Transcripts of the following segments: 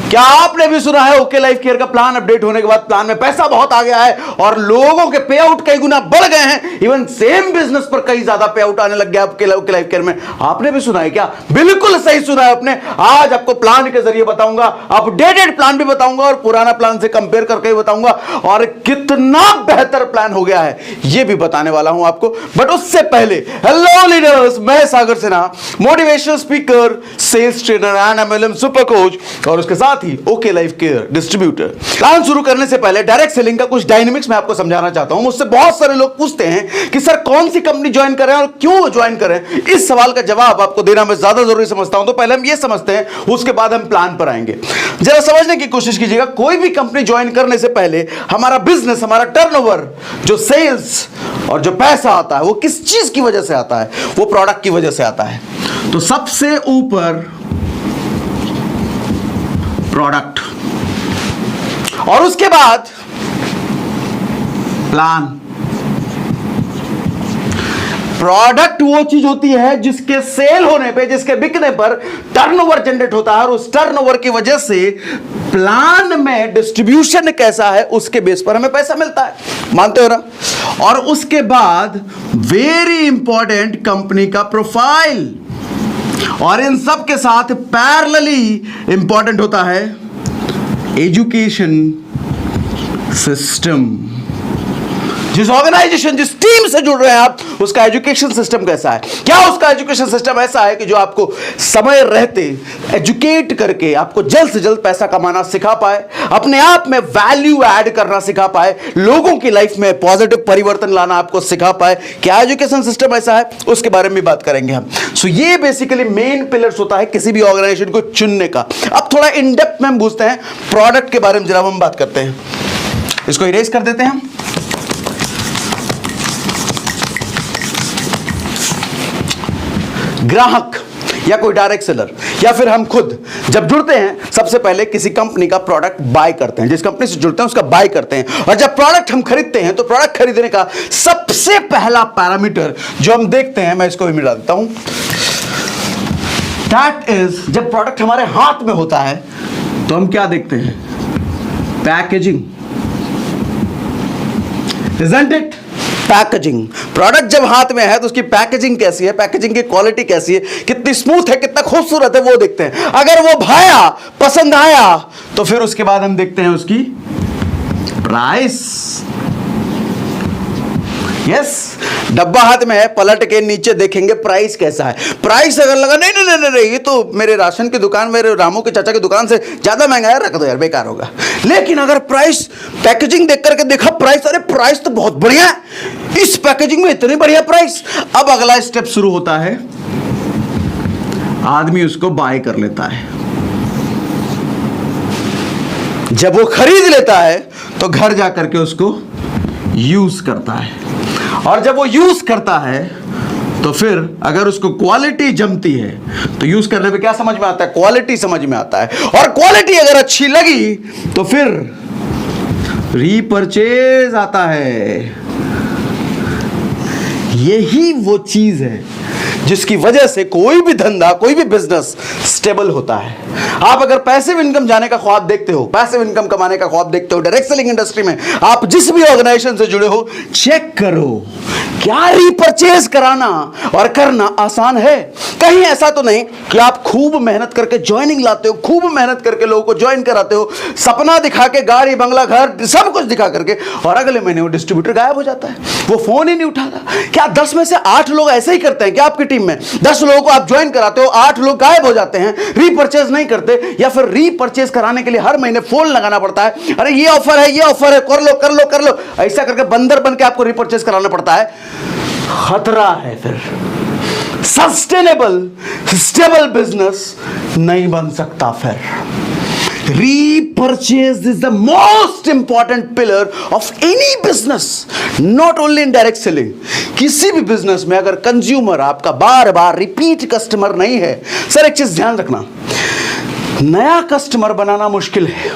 क्या आपने भी सुना है ओके लाइफ केयर का प्लान अपडेट होने के बाद प्लान में पैसा बहुत आ गया है और लोगों के पे आउट कई गुना बढ़ गए हैं, इवन सेम बिजनेस पर कई ज्यादा पे आउट आने लग गया ओके लाइफ केयर में। आपने भी सुना है क्या? बिल्कुल सही सुना है आपने। आज आपको प्लान के जरिए बताऊंगा, अपडेटेड प्लान भी बताऊंगा और पुराना प्लान से कंपेयर करके बताऊंगा और कितना बेहतर प्लान हो गया है यह भी बताने वाला हूं आपको। बट उससे पहले, हेलो लीडर्स, मैं Sagar Sinha, motivational speaker, sales trainer and MLM super coach और उसके साथ ही okay life care distributor. Plan शुरू करने से पहले डायरेक्ट सेलिंग का कुछ डायनेमिक्स मैं आपको समझाना चाहता हूं। मुझसे बहुत सारे लोग पूछते हैं कि सर कौन सी कंपनी ज्वाइन करें और क्यों ज्वाइन करें। इस सवाल का जवाब आपको देना मैं ज्यादा जरूरी समझता हूं, तो पहले हम ये समझते हैं, उसके बाद हम प्लान पर आएंगे। जरा समझने की कोशिश कीजिएगा, कोई भी कंपनी ज्वाइन करने से पहले हमारा बिजनेस, हमारा टर्नओवर, जो सेल्स और जो पैसा आता है वो किस चीज की वजह से आता है? वो प्रोडक्ट की वजह से आता है। तो सबसे ऊपर प्रोडक्ट और उसके बाद प्लान। प्रोडक्ट वो चीज होती है जिसके सेल होने पे, जिसके बिकने पर टर्नओवर जनरेट होता है और उस टर्नओवर की वजह से प्लान में डिस्ट्रीब्यूशन कैसा है उसके बेस पर हमें पैसा मिलता है। मानते हो ना? और उसके बाद वेरी इंपॉर्टेंट कंपनी का प्रोफाइल और इन सब के साथ पैरेलली इंपॉर्टेंट होता है एजुकेशन सिस्टम। जिस ऑर्गेनाइजेशन, जिस टीम से जुड़ रहे हैं आप, उसका एजुकेशन सिस्टम कैसा है? क्या उसका एजुकेशन सिस्टम ऐसा है कि जो आपको समय रहते एजुकेट करके आपको जल्द से जल्द पैसा कमाना सिखा पाए, अपने आप में वैल्यू ऐड करना सिखा पाए, लोगों की लाइफ में पॉजिटिव परिवर्तन लाना आपको सिखा पाए? क्या एजुकेशन सिस्टम ऐसा है? उसके बारे में भी बात करेंगे हम। सो ये बेसिकली मेन पिलर्स होता है किसी भी ऑर्गेनाइजेशन को चुनने का। अब थोड़ा इन डेप्थ में हम पूछते हैं प्रोडक्ट के बारे में, जरा हम बात करते हैं। इसको इरेज कर देते हैं हम। ग्राहक या कोई डायरेक्ट सेलर या फिर हम खुद जब जुड़ते हैं, सबसे पहले किसी कंपनी का प्रोडक्ट बाय करते हैं। जिस कंपनी से जुड़ते हैं उसका बाय करते हैं और जब प्रोडक्ट हम खरीदते हैं तो प्रोडक्ट खरीदने का सबसे पहला पैरामीटर जो हम देखते हैं, मैं इसको भी मिला देता हूं, दैट इज जब प्रोडक्ट हमारे हाथ में होता है तो हम क्या देखते हैं? Packaging. Isn't it? Packaging. Product जब हाथ में है तो उसकी पैकेजिंग कैसी है, पैकेजिंग की क्वालिटी कैसी है, कितनी स्मूथ है, कितना खूबसूरत है, वो देखते हैं। अगर वो भाया, पसंद आया, तो फिर उसके बाद हम देखते हैं उसकी प्राइस। यस, डब्बा हाथ में है, पलट के नीचे देखेंगे प्राइस कैसा है। प्राइस अगर लगा नहीं नहीं नहीं नहीं ये तो मेरे राशन की दुकान, मेरे रामू के चाचा की दुकान से ज्यादा महंगा है, रख दो यार, बेकार होगा। लेकिन अगर प्राइस, पैकेजिंग देख करके देखा प्राइस, अरे प्राइस तो बहुत बढ़िया है, इस पैकेजिंग में इतनी बढ़िया प्राइस, अब अगला स्टेप शुरू होता है, आदमी उसको बाय कर लेता है। जब वो खरीद लेता है तो घर जाकर के उसको यूज करता है और जब वो यूज करता है तो फिर अगर उसको क्वालिटी जमती है तो यूज करने पे क्या समझ में आता है? क्वालिटी समझ में आता है। और क्वालिटी अगर अच्छी लगी तो फिर रीपरचेज आता है। यही वो चीज है जिसकी वजह से कोई भी धंधा, कोई भी बिजनेस स्टेबल होता है। आप अगर पैसिव इनकम जाने का ख्वाब देखते हो, पैसिव इनकम कमाने का ख्वाब देखते हो डायरेक्ट सेलिंग इंडस्ट्री में, आप जिस भी ऑर्गेनाइजेशन से जुड़े हो, चेक करो क्या रीपरचेज कराना और करना आसान है। कहीं ऐसा तो नहीं कि आप खूब मेहनत करके ज्वाइनिंग लाते हो, खूब मेहनत करके लोगों को ज्वाइन कराते हो, सपना दिखा के, गाड़ी बंगला घर सब कुछ दिखा करके, और अगले महीने वो डिस्ट्रीब्यूटर गायब हो जाता है, वो फोन ही नहीं उठाता। क्या 10 में से 8 लोग ऐसे ही करते हैं? क्या आपकी टीम में 10 लोगों को आप ज्वाइन कराते हो, 8 लोग गायब हो जाते हैं, रीपरचेज नहीं करते, या फिर रीपरचेज कराने के लिए हर महीने फोन लगाना पड़ता है, अरे ये ऑफर है, ये ऑफर है, कर लो कर लो कर लो, ऐसा करके बंदर बन के आपको रीपरचेज कराना पड़ता है। खतरा है, फिर सस्टेनेबल स्टेबल बिजनेस नहीं बन सकता। फिर repurchase is the most important pillar of any business, not only in direct selling. किसी भी बिजनेस में अगर कंज्यूमर आपका बार बार रिपीट कस्टमर नहीं है, सर एक चीज ध्यान रखना, नया कस्टमर बनाना मुश्किल है,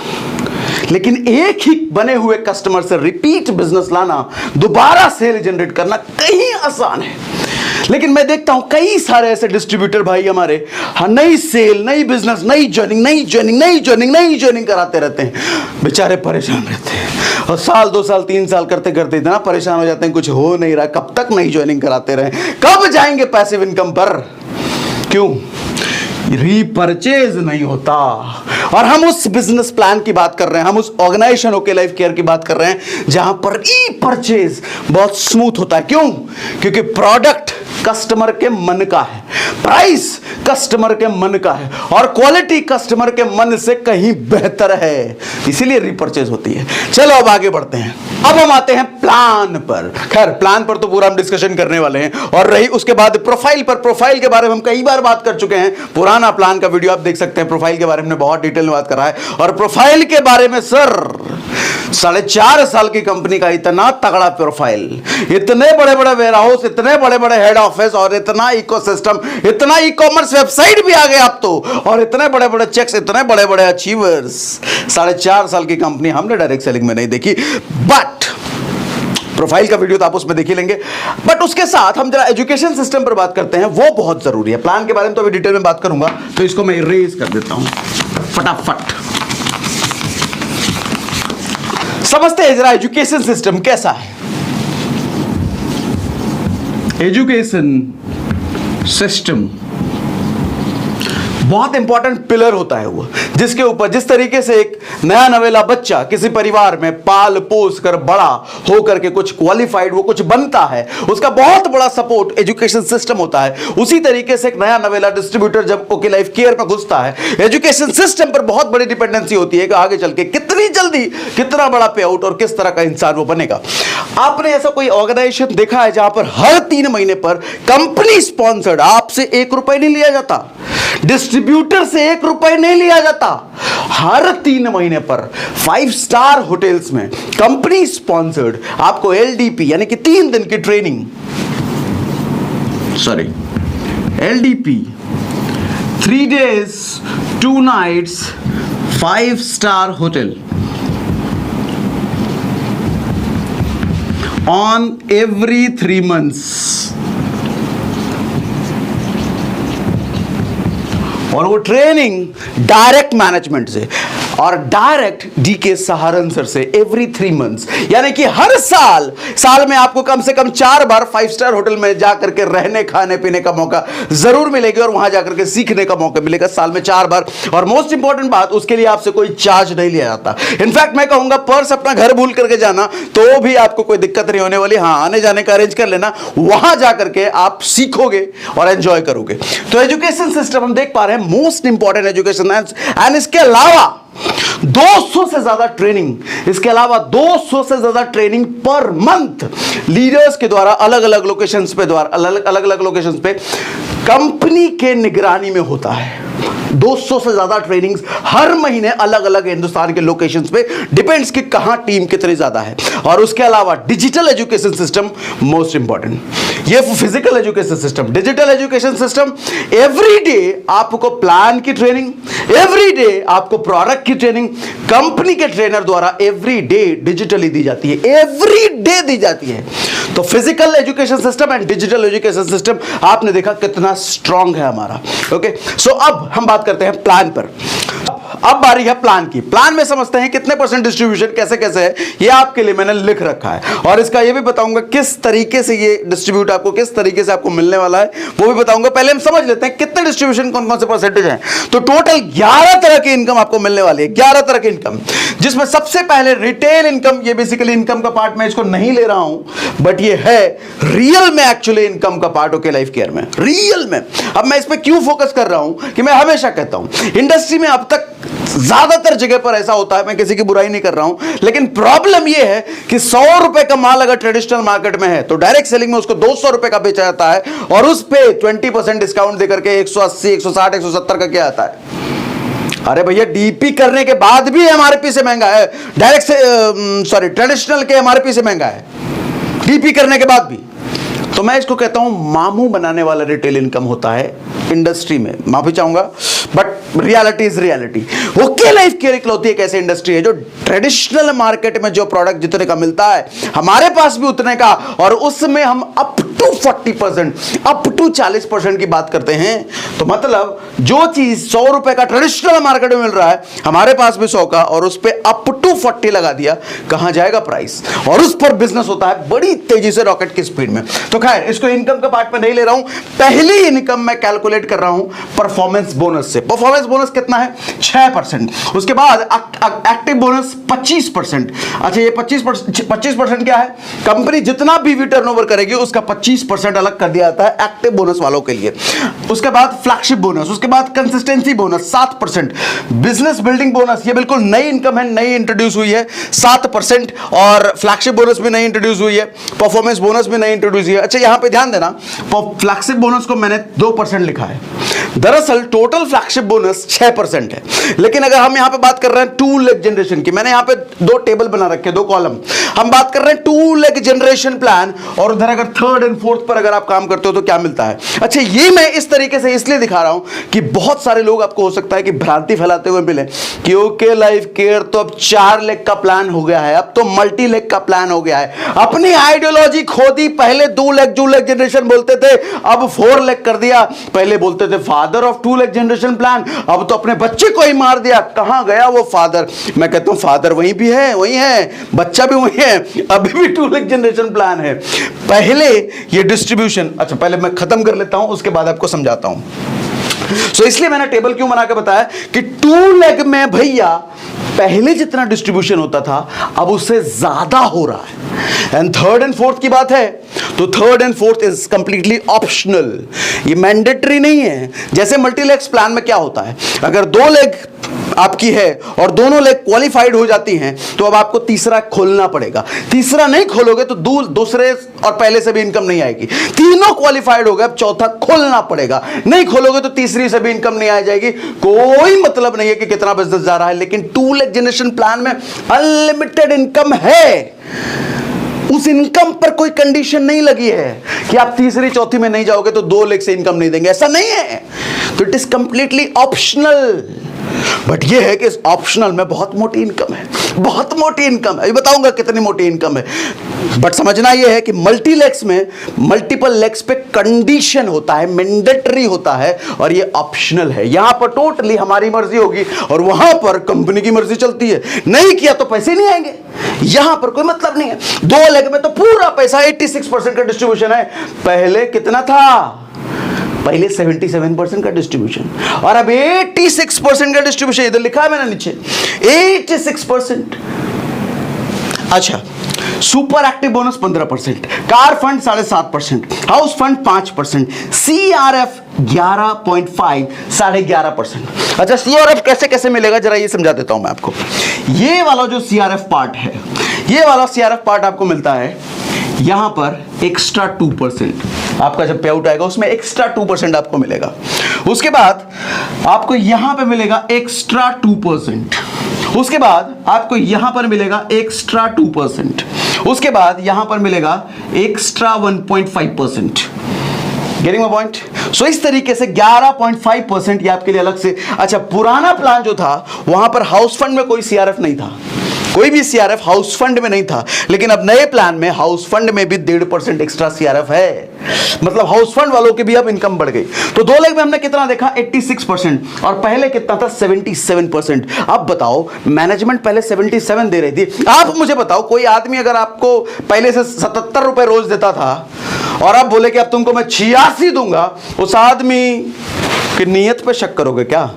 लेकिन एक ही बने हुए कस्टमर से रिपीट बिजनेस लाना, दोबारा सेल जनरेट करना कहीं आसान है। लेकिन मैं देखता हूं कई सारे ऐसे डिस्ट्रीब्यूटर भाई हमारे, हाँ, नई सेल, नई बिजनेस, नई ज्वाइनिंग कराते रहते हैं, बेचारे परेशान रहते हैं और साल 2 साल 3 साल करते करते इतना परेशान हो जाते हैं, कुछ हो नहीं रहा, कब तक नई ज्वाइनिंग कराते रहे, कब जाएंगे पैसिव इनकम पर? क्यों? रीपरचेज नहीं होता। और हम उस बिजनेस प्लान की बात कर रहे हैं, हम उस ऑर्गेनाइजेशन ओके लाइफ केयर की बात कर रहे हैं जहां पर रीपरचेज बहुत स्मूथ होता है। क्यों? क्योंकि प्रोडक्ट कस्टमर के मन का है, प्राइस कस्टमर के मन का है और क्वालिटी कस्टमर के मन से कहीं बेहतर है, इसीलिए रीपरचेज होती है। चलो अब आगे बढ़ते हैं। अब हम आते हैं प्लान पर। खैर, प्लान पर तो पूरा हम डिस्कशन करने वाले हैं, और रही उसके बाद प्रोफाइल पर। प्रोफाइल के बारे में हम कई बार बात कर चुके हैं, पुराना प्लान का वीडियो आप देख सकते हैं, प्रोफाइल के बारे में बहुत डिटेल में बात करा है। और प्रोफाइल के बारे में सर 4.5 साल की कंपनी का इतना तगड़ा प्रोफाइल, इतने बड़े बड़े वेयर हाउस, इतने बड़े बड़े हेड ऑफिस और इतना इकोसिस्टम, इतना ई-कॉमर्स वेबसाइट भी आ गए अब तो, और इतने बड़े बड़े चेक्स, इतने बड़े बड़े अचीवर्स। 4.5 साल की कंपनी हमने डायरेक्ट सेलिंग में नहीं देखी, बट प्रोफाइल का वीडियो तो आप उसमें देख ही लेंगे। बट उसके साथ हम जरा एजुकेशन सिस्टम पर बात करते हैं, वो बहुत जरूरी है। प्लान के बारे में तो अभी डिटेल में बात करूंगा, तो इसको मैं इरेज कर देता हूं फटाफट। समझते हैं जरा एजुकेशन सिस्टम कैसा है। एजुकेशन सिस्टम बहुत इंपॉर्टेंट पिलर होता है वो, जिसके ऊपर जिस तरीके से एक नया नवेला बच्चा किसी परिवार में पाल पोस कर बड़ा होकर के कुछ क्वालिफाइड वो कुछ बनता है, उसका बहुत बड़ा सपोर्ट एजुकेशन सिस्टम होता है। उसी तरीके से एक नया नवेला डिस्ट्रीब्यूटर जब ओके लाइफ केयर में घुसता है, एजुकेशन सिस्टम पर बहुत बड़ी डिपेंडेंसी होती है कि आगे चल के कितनी जल्दी कितना बड़ा पे आउट और किस तरह का इंसान वो बनेगा। आपने ऐसा कोई ऑर्गेनाइजेशन देखा है जहां पर हर 3 महीने पर कंपनी स्पॉन्सर्ड आपसे 1 रुपए नहीं लिया जाता, डिस्ट्रीब्यूटर से 1 रुपए नहीं लिया जाता? हर 3 महीने पर 5 स्टार होटल्स में कंपनी स्पॉन्सर्ड आपको LDP यानी कि 3 दिन की training, LDP 3 days 2 nights 5 star hotel on every 3 months, और वो ट्रेनिंग डायरेक्ट मैनेजमेंट से और डायरेक्ट DK सहारनसर से एवरी 3 मंथ्स, यानी कि हर साल में आपको कम से कम 4 बार 5 स्टार होटल में जाकर के रहने खाने पीने का मौका जरूर मिलेगा और वहां जाकर के सीखने का मौका मिलेगा साल में 4 बार। और मोस्ट इंपॉर्टेंट बात, उसके लिए आपसे कोई चार्ज नहीं लिया जाता। इनफैक्ट मैं कहूंगा पर्स अपना घर भूल करके जाना तो भी आपको कोई दिक्कत नहीं होने वाली। हाँ, आने जाने का अरेंज कर लेना, वहां जाकर के आप सीखोगे और एंजॉय करोगे। तो एजुकेशन सिस्टम हम देख पा रहे हैं, मोस्ट इंपॉर्टेंट एजुकेशन एंड इसके अलावा 200 से ज्यादा ट्रेनिंग, इसके अलावा 200 से ज्यादा ट्रेनिंग पर मंथ लीडर्स के द्वारा अलग अलग लोकेशंस पे कंपनी के निगरानी में होता है। 200 से ज्यादा ट्रेनिंग्स हर महीने अलग अलग हिंदुस्तान के लोकेशंस पे, डिपेंड्स कि कहां टीम कितनी ज्यादा है। और उसके अलावा digital education system most important, ये physical education system, digital education system, everyday आपको प्लान की ट्रेनिंग, एवरीडे आपको प्रोडक्ट की ट्रेनिंग कंपनी के ट्रेनर द्वारा एवरीडे डिजिटली दी जाती है, एवरीडे दी जाती है। तो physical education system and digital education system आपने देखा कितना स्ट्रांग है हमारा। ओके, सो अब हम बात करते हैं प्लान पर। अब बारी है प्लान की। प्लान में समझते हैं कितने % डिस्ट्रीब्यूशन कैसे कैसे है, ये आपके लिए मैंने लिख रखा है और इसका ये भी बताऊंगा किस तरीके से ये डिस्ट्रीब्यूट आपको किस तरीके से आपको मिलने वाला है, वो भी बताऊंगा। पहले हम समझ लेते हैं कितने डिस्ट्रीब्यूशन कौन कौन से परसेंटेज हैं। तो टोटल 11 तरह की इनकम आपको मिलने वाली है, 11 तरह की इनकम, जिसमें सबसे पहले रिटेल इनकम। ये बेसिकली इनकम का पार्ट मैं इसको नहीं ले रहा हूं, बट ये है रियल में एक्चुअली इनकम का पार्ट ओके लाइफ केयर में, रियल में। अब मैं इस पर क्यों फोकस कर रहा हूं कि मैं हमेशा कहता हूं इंडस्ट्री में अब तक ज्यादातर जगह पर ऐसा होता है, मैं किसी की बुराई नहीं कर रहा हूं, लेकिन प्रॉब्लम यह है कि 100 रुपए का माल अगर ट्रेडिशनल मार्केट में है तो डायरेक्ट सेलिंग में उसको 200 रुपए का बेचा जाता है और उस पे 20% डिस्काउंट देकर के 180, 160, 170 का क्या आता है। अरे भैया, डीपी करने के बाद भी एमआरपी से महंगा है, डायरेक्ट से ट्रेडिशनल के एमआरपी से महंगा है, डीपी करने के बाद भी। तो मैं इसको कहता हूं मामू बनाने वाला रिटेल इनकम होता है इंडस्ट्री में। माफी चाहूंगा, but reality is reality. Okay life care इकलौती एक ऐसी इंडस्ट्री है जो ट्रेडिशनल मार्केट में जो प्रोडक्ट जितने का मिलता है हमारे पास भी उतने का, और उसमें हम अप टू 40%, अप टू 40% की बात करते हैं, तो मतलब जो चीज 100 रुपए का ट्रेडिशनल मार्केट में मिल रहा है, हमारे पास भी 100 का, और उस पर अप टू 40 लगा दिया, कहां जाएगा प्राइस, और उस पर बिजनेस होता है बड़ी तेजी से, रॉकेट की स्पीड में। तो खैर, इसको इनकम के पार्ट में नहीं ले रहा हूं, पहली इनकम मैं कैलकुलेट कर रहा हूं परफॉर्मेंस बोनस से। परफॉर्मेंस बोनस कितना है? 6%। उसके बाद एक्टिव बोनस 25%। अच्छा, ये 25% क्या है? कंपनी जितना बीवी टर्नओवर करेगी उसका 25% अलग कर दिया जाता है एक्टिव बोनस वालों के लिए। उसके बाद फ्लैगशिप बोनस, उसके बाद consistency bonus 7%, business building bonus, ये बिल्कुल नई इनकम है, नई इंट्रोड्यूस हुई है, 7%, और फ्लैगशिप बोनस भी नई इंट्रोड्यूस हुई है, परफॉर्मेंस बोनस भी नई इंट्रोड्यूस हुई है। अच्छा, यहां पे ध्यान देना, फ्लैगशिप बोनस को मैंने 2% लिखा है, दरअसल टोटल फ्लैगशिप बोनस 6% है। लेकिन अगर हम यहां पे बात कर रहे हैं 2 लेग जनरेशन की, मैंने यहां पे 2 टेबल बना रखे, 2 कॉलम, हम बात कर रहे हैं 2 लेग जनरेशन प्लान, और उधर अगर 3rd and 4th पर अगर आप काम करते हो तो क्या मिलता है। अच्छा, ये मैं इस तरीके से इसलिए दिखा रहा हूं कि बहुत सारे लोग आपको हो सकता है कि भ्रांति फैलाते हुए मिले कि ओके लाइफ केयर तो अब 4 लेग का प्लान हो गया है, अब तो मल्टी लेग का प्लान हो गया है। अपनी आइडियोलॉजी खो दी, पहले 2 लेग जनरेशन बोलते थे, अब 4 लेग कर दिया। पहले बोलते थे father of 2 leg generation plan, अब तो अपने बच्चे को ही मार दिया। कहां गया वो फादर? मैं कहता हूं फादर वहीं भी है, वहीं है, बच्चा भी वहीं है, अभी भी 2 लेग जनरेशन प्लान है। पहले ये डिस्ट्रीब्यूशन, अच्छा पहले मैं खत्म कर लेता हूं, उसके बाद आपको समझाता हूं। सो इसलिए मैंने टेबल क्यों बना के बताया कि 2 लेग में भैया पहले जितना डिस्ट्रीब्यूशन होता था अब उससे ज्यादा हो रहा है। एंड 3rd and 4th की बात है तो 3rd and 4th is completely optional, ये मैंडेटरी नहीं है। जैसे मल्टीलेग्स प्लान में क्या होता है, अगर 2 लेग आपकी है और दोनों लेग क्वालिफाइड हो जाती हैं तो अब आपको तीसरा खोलना पड़ेगा। तीसरा नहीं खोलोगे तो दूसरे और पहले से भी इनकम नहीं आएगी। तीनों क्वालिफाइड हो गए, अब चौथा खोलना पड़ेगा। नहीं खोलोगे तो तीसरी से भी इनकम नहीं आ जाएगी। कोई मतलब नहीं है कि कितना बिजनेस जा रहा है, लेकिन 2 लेग जनरेशन प्लान में अनलिमिटेड इनकम है। उस इनकम पर कोई कंडीशन नहीं लगी है कि आप तीसरी चौथी में नहीं जाओगे तो 2 लेग से इनकम नहीं देंगे, ऐसा नहीं है। तो it is completely optional. But ये है कि इस ऑप्शनल में बहुत मोटी इनकम है, बहुत मोटी इनकम है। ये बताऊंगा कितनी मोटी इनकम है। बट समझना ये है कि मल्टी लेग्स में मल्टीपल लेग्स पे कंडीशन होता है, मैंडेटरी होता है, और ये ऑप्शनल है। यहां पर टोटली हमारी मर्जी होगी और वहां पर कंपनी की मर्जी चलती है। नहीं किया तो पैसे नहीं आएंगे, यहां पर कोई मतलब नहीं है। 2 लेग में तो पूरा पैसा 86% का डिस्ट्रीब्यूशन है। पहले कितना था? पहले 77% का डिस्ट्रीब्यूशन, और अब 86% का डिस्ट्रीब्यूशन। इधर लिखा है मैंने नीचे 86%। अच्छा, super active bonus 15%, car fund 7.5%, house fund 5%, CRF 11.5, 11.5%। अच्छा, CRF कैसे कैसे मिलेगा जरा ये समझा देता हूं मैं आपको। ये वाला जो CRF पार्ट है, ये वाला CRF पार्ट आपको मिलता है यहां पर एक्स्ट्रा 2%। आपका जब पे आउट आएगा उसमें एक्स्ट्रा 2% आपको मिलेगा। उसके बाद आपको यहां पे मिलेगा एक्स्ट्रा 2%। उसके बाद आपको यहां पर मिलेगा एक्स्ट्रा 2%। उसके बाद यहां पर मिलेगा extra 1.5%। Getting my point? So इस तरीके से 11.5% ये आपके लिए अलग से। अच्छा, पुराना प्लान जो था वहां पर हाउस फंड में कोई CRF नहीं था, कोई भी CRF हाउस फंड में नहीं था। लेकिन अब नए प्लान में हाउस फंड में भी 1.5% एक्स्ट्रा CRF है। मतलब हाउस फंड वालों की भी अब इनकम बढ़ गई। तो 2 लेग में हमने कितना देखा? 86%, और पहले कितना था? 77%। अब बताओ, मैनेजमेंट पहले 77 दे रही थी। आप मुझे बताओ, कोई आदमी अगर आपको पहले से 77 रुपए रोज देता था और आप बोले कि अब तुमको मैं 86 दूंगा, उस आदमी की नीयत पे शक करोगे क्या?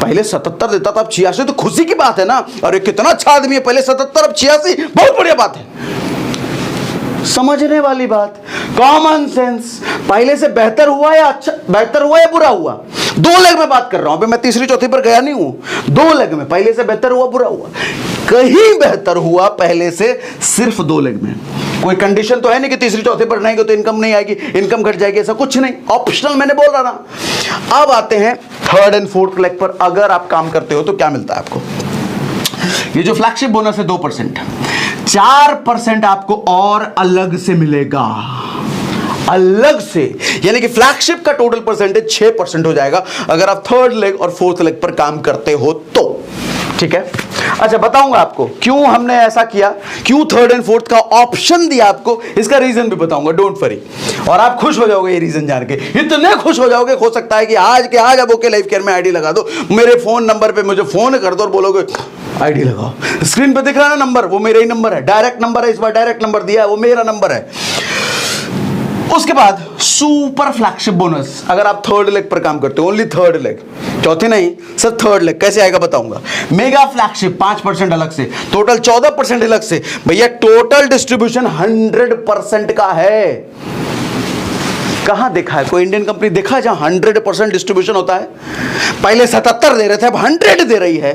पहले 77 देता था, अब 86, तो खुशी की बात है ना। अरे कितना अच्छा आदमी है, पहले 77 अब 86, बहुत बढ़िया बात है। समझने वाली बात, कॉमन सेंस। पहले से बेहतर हुआ या अच्छा, बेहतर हुआ या बुरा हुआ? 2 लेग में बात कर रहा हूं, अभी मैं तीसरी चौथी पर गया नहीं हूं। 2 लेग में पहले से बेहतर हुआ, बुरा हुआ? कहीं बेहतर हुआ पहले से, सिर्फ 2 लेग में। कोई कंडीशन तो है नहीं कि तीसरी चौथी पर नहीं गए तो इनकम नहीं आएगी, इनकम घट जाएगी, ऐसा कुछ नहीं। ऑप्शनल मैंने बोल रहा ना। अब आते हैं 3rd and 4th लेग पर। अगर आप काम करते हो तो क्या मिलता है आपको? ये जो फ्लैगशिप बोनस है 2%, 4% आपको और अलग से मिलेगा, अलग से। यानी कि फ्लैगशिप का टोटल परसेंटेज 6% हो जाएगा अगर आप 3rd लेग और 4th लेग पर काम करते हो तो। ठीक है, अच्छा बताऊंगा आपको क्यों हमने ऐसा किया, क्यों थर्ड एंड फोर्थ का ऑप्शन दिया आपको, इसका रीजन भी बताऊंगा, डोंट वरी। और आप खुश हो जाओगे ये रीजन जान के, इतने खुश हो जाओगे, हो सकता है कि आज के आज अब ओके लाइफ केयर में आईडी लगा दो, मेरे फोन नंबर पे मुझे फोन कर दो और बोलोगे आईडी लगाओ, स्क्रीन पे दिख रहा है ना नंबर, वो मेरा ही नंबर है, डायरेक्ट नंबर है, इस बार डायरेक्ट नंबर दिया है, वो मेरा नंबर है। उसके बाद सुपर फ्लैगशिप बोनस, अगर आप थर्ड लेग पर काम करते हो, ओनली थर्ड लेग, चौथी नहीं सर, थर्ड लेग कैसे आएगा बताऊंगा। मेगा फ्लैगशिप 5% अलग से, टोटल 14% अलग से, भैया टोटल डिस्ट्रीब्यूशन 100% का है। कहां देखा है कोई इंडियन कंपनी देखा है जहां 100% डिस्ट्रीब्यूशन होता है? पहले 77 दे रहे थे, अब 100 दे रही है।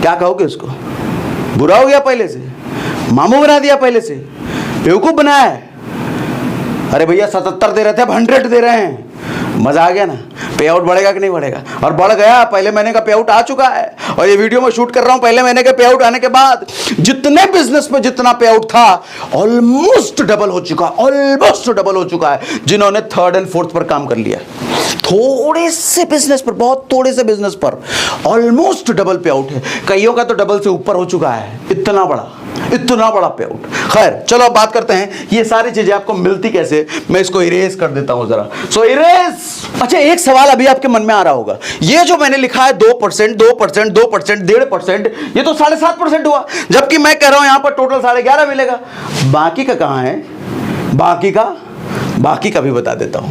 क्या कहोगे उसको? बुरा हो गया पहले से, मामू बना दिया पहले से, बेवकूफ बनाया है। अरे भैया 77 दे रहे थे, अब 100 दे रहे हैं, मजा आ गया ना। पे आउट बढ़ेगा कि नहीं बढ़ेगा? और बढ़ गया, पहले महीने का पे आउट आ चुका है, और ये वीडियो में शूट कर रहा हूं पहले महीने के पे आउट आने के बाद। जितने बिजनेस में जितना पे आउट था ऑलमोस्ट डबल हो चुका, ऑलमोस्ट डबल हो चुका है जिन्होंने थर्ड एंड फोर्थ पर काम कर लिया। थोड़े से बिजनेस पर, बहुत थोड़े से बिजनेस पर ऑलमोस्ट डबल पे आउट है, कईयों का तो डबल से ऊपर हो चुका है। इतना बड़ा पे आउट। खैर चलो अब बात करते हैं ये सारी चीजें आपको मिलती कैसे, मैं इसको इरेज कर देता हूं जरा। सो इरेज। अच्छा एक सवाल अभी आपके मन में आ रहा होगा, ये जो मैंने लिखा है 2%, 2%, 2%, 1.5%, ये तो 7.5% हुआ, जबकि मैं कह रहा हूं यहां पर टोटल 11.5 मिलेगा। बाकी का कहां है? बाकी का भी बता देता हूं।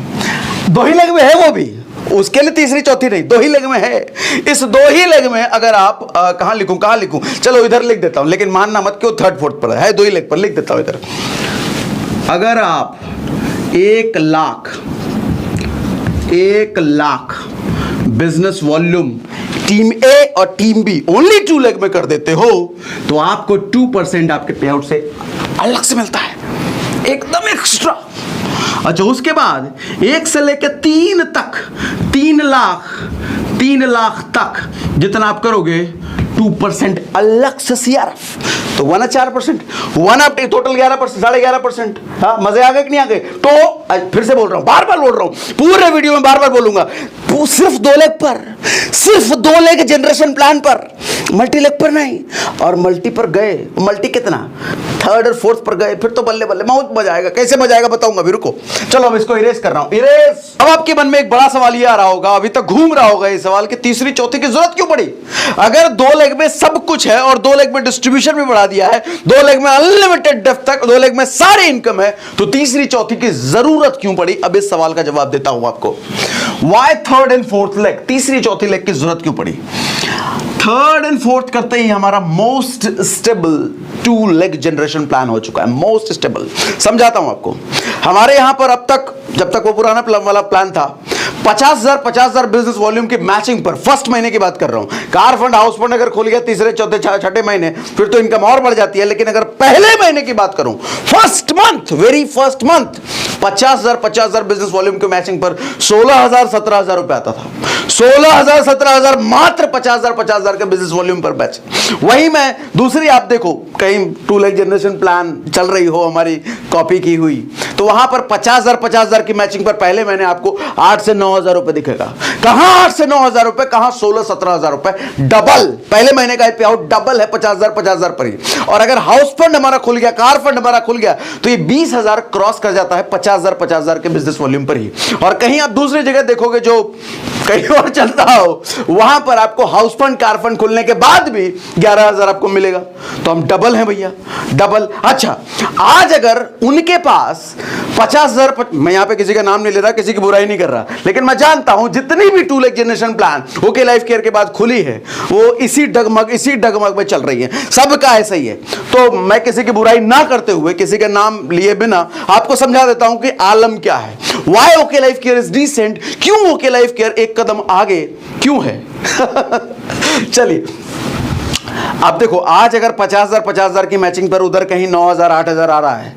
2 ही लेग में है वो भी, उसके लिए तीसरी चौथी नहीं, 2 ही लेग में है। इस 2 ही लेग में अगर आप कहां लिखूं, चलो इधर लिख देता हूं, लेकिन मानना मत क्यों थर्ड फोर्थ पर है, 2 ही लेग पर लिख देता हूं इधर। अगर आप 1 लाख बिजनेस वॉल्यूम टीम ए और टीम बी ओनली 2 लेग में कर देते हो, तो आपको 2% आपके पे आउट से अलग से मिलता है, एकदम एक्स्ट्रा। अच्छा उसके बाद 1 से लेकर 3 तक, 3 लाख तक जितना आप करोगे 2% अलग से सीआरएफ, तो 1 4%, 1 आप टोटल 11%, 11.5%। हाँ मजे आ गए कि नहीं आ गए? तो फिर से बोल रहा हूं, बार बार बोल रहा हूं, पूरे वीडियो में बार बार बोलूंगा, सिर्फ 2 लेग पर, सिर्फ 2 लेग जनरेशन प्लान पर, मल्टी लेग पर नहीं। और मल्टी पर गए, मल्टी कितना, थर्ड और फोर्थ पर गए, फिर तो बल्ले बल्ले बहुत मजा आएगा। कैसे मजा आएगा बताऊंगा, भी रुको। चलो अब इसको इरेज कर रहा हूं, इरेज। अब आपके मन में एक बड़ा सवाल ये आ रहा होगा, अभी तक घूम रहा होगा ये सवाल कि तीसरी चौथी की जरूरत क्यों पड़ी? अगर 2 लेग में सब कुछ है और 2 लेग में डिस्ट्रीब्यूशन भी बढ़ा दिया है, 2 लेग में अनलिमिटेड डेप्थ तक, 2 लेग में सारी इनकम है, तो तीसरी चौथी की जरूरत क्यों पड़ी? अब इस सवाल का जवाब देता हूं आपको। Why third and fourth leg, तीसरी चौथी लेग की जरूरत क्यों पड़ी? थर्ड एंड फोर्थ करते ही हमारा most stable 2 leg generation plan हो चुका है, मोस्ट स्टेबल। समझाता हूं आपको। हमारे यहां पर अब तक, जब तक वो पुराना वाला प्लान था, 50,000 बिजनेस वॉल्यूम की मैचिंग पर, फर्स्ट महीने की बात कर रहा हूं, कार फंड हाउस फंड अगर खुल गया तीसरे चौथे छठे महीने, फिर तो इनकम और बढ़ जाती है। लेकिन अगर पहले महीने की बात करूं, first month, very first month, 50,000 business volume की मैचिंग पर 16,000 17,000 रुपए आता था। 16,000 17,000 मात्र 50,000 के बिजनेस वॉल्यूम पर बैच। वही मैं दूसरी, आप देखो कहीं 2 लेग जनरेशन प्लान चल रही हो हमारी कॉपी की हुई, तो वहां पर 50,000 की मैचिंग पर पहले मैंने आपको 8 से 9,000 रुपए दिखेगा। कहां 8 से 9,000 रुपए, कहां 16-17,000 रुपए, डबल। पहले महीने का पे आउट डबल है 50,000 पर ही। और अगर हाउस फंड हमारा खुल गया, कार फंड हमारा खुल गया, तो ये 20,000 क्रॉस कर जाता है 50,000 के बिजनेस वॉल्यूम पर ही। और कहीं आप दूसरी जगह देखोगे जो कहीं और चलता हो, वहां पर आपको हाउस फंड कार फंड खुलने के बाद भी 11,000 आपको मिलेगा। तो हम डबल हैं भैया, डबल। अच्छा आज अगर उनके पास 50,000, मैं यहां पे किसी का नाम नहीं ले रहा, किसी की बुराई नहीं कर रहा, लेकिन मैं जानता हूं जितनी भी 2 leg generation plan okay life care के बाद खुली है, वो इसी डगमग में चल रही है, सबका ऐसा ही है। तो मैं किसी की बुराई ना करते हुए, किसी का नाम लिए बिना आपको समझा देता हूं कि आलम क्या है। Why okay life care is decent, क्यों ओके लाइफ केयर एक कदम आगे क्यों है। चलिए आप देखो, आज अगर 50,000 की मैचिंग पर उधर कहीं 9,000 8,000 आ रहा है,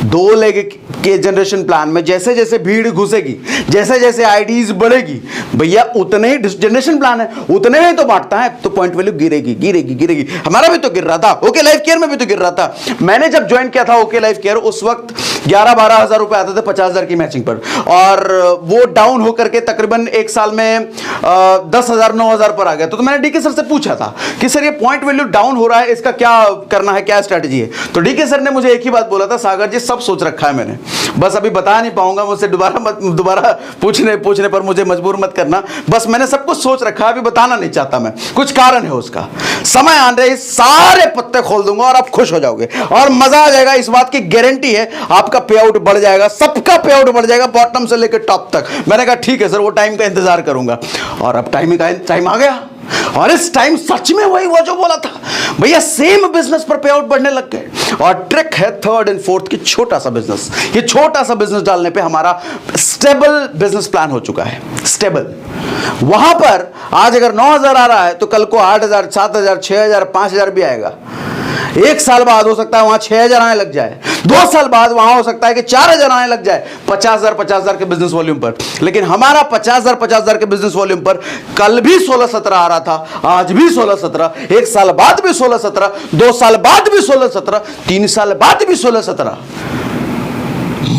2 लेग के जनरेशन प्लान में जैसे जैसे भीड़ घुसेगी, जैसे जैसे आईडीज बढ़ेगी, भैया उतने ही जनरेशन प्लान है उतने में तो बांटता है, तो पॉइंट वैल्यू गिरेगी। हमारा भी तो गिर रहा था, ओके लाइफ केयर में भी तो गिर रहा था। मैंने जब ज्वाइन किया था ओके लाइफ केयर, उस वक्त 11-12 हजार रुपए आते थे 50,000 की मैचिंग पर, और वो डाउन होकर के तकरीबन एक साल में 10,000 9,000 पर आ गया। तो मैंने डीके सर से पूछा था कि सर ये पॉइंट वैल्यू डाउन हो रहा है, इसका क्या करना है, क्या स्ट्रेटजी है? तो डीके सर ने मुझे एक ही बात बोला था, सागर जी सब सोच रखा है मैंने, बस अभी बता नहीं पाऊंगा, मुझसे दोबारा पूछने पर मुझे मजबूर मत करना, बस मैंने सब कुछ सोच रखा है, अभी बताना नहीं चाहता मैं, कुछ कारण है उसका, समय आने ही सारे पत्ते खोल दूंगा और आप खुश हो जाओगे और मजा आ जाएगा। इस बात की गारंटी है, आपका पे आउट बढ़ जाएगा, सबका पे आउट बढ़ जाएगा बॉटम से लेकर टॉप तक। मैंने कहा ठीक है सर, वो टाइम का इंतजार करूंगा, और अब टाइम आ गया, और इस टाइम सच में वही हुआ जो बोला था भैया, सेम बिजनेस पर पे आउट बढ़ने लग गए। और ट्रिक है थर्ड एंड फोर्थ की, छोटा सा बिजनेस, ये छोटा सा बिजनेस डालने पे हमारा स्टेबल बिजनेस प्लान हो चुका है, स्टेबल। वहां पर आज अगर 9,000 आ रहा है तो कल को 8,000 7,000 6,000 5,000 भी आएगा। एक साल बाद हो सकता है वहां 6,000 आने लग जाए, 2 साल बाद वहां हो सकता है कि 4,000 आने लग जाए 50,000 के बिजनेस वॉल्यूम पर। लेकिन हमारा 50,000 के बिजनेस वॉल्यूम पर कल भी 16-17 आ रहा था, आज भी 16-17, एक साल बाद भी 16-17, 2 साल बाद भी 16-17, 3 साल बाद भी 16-17।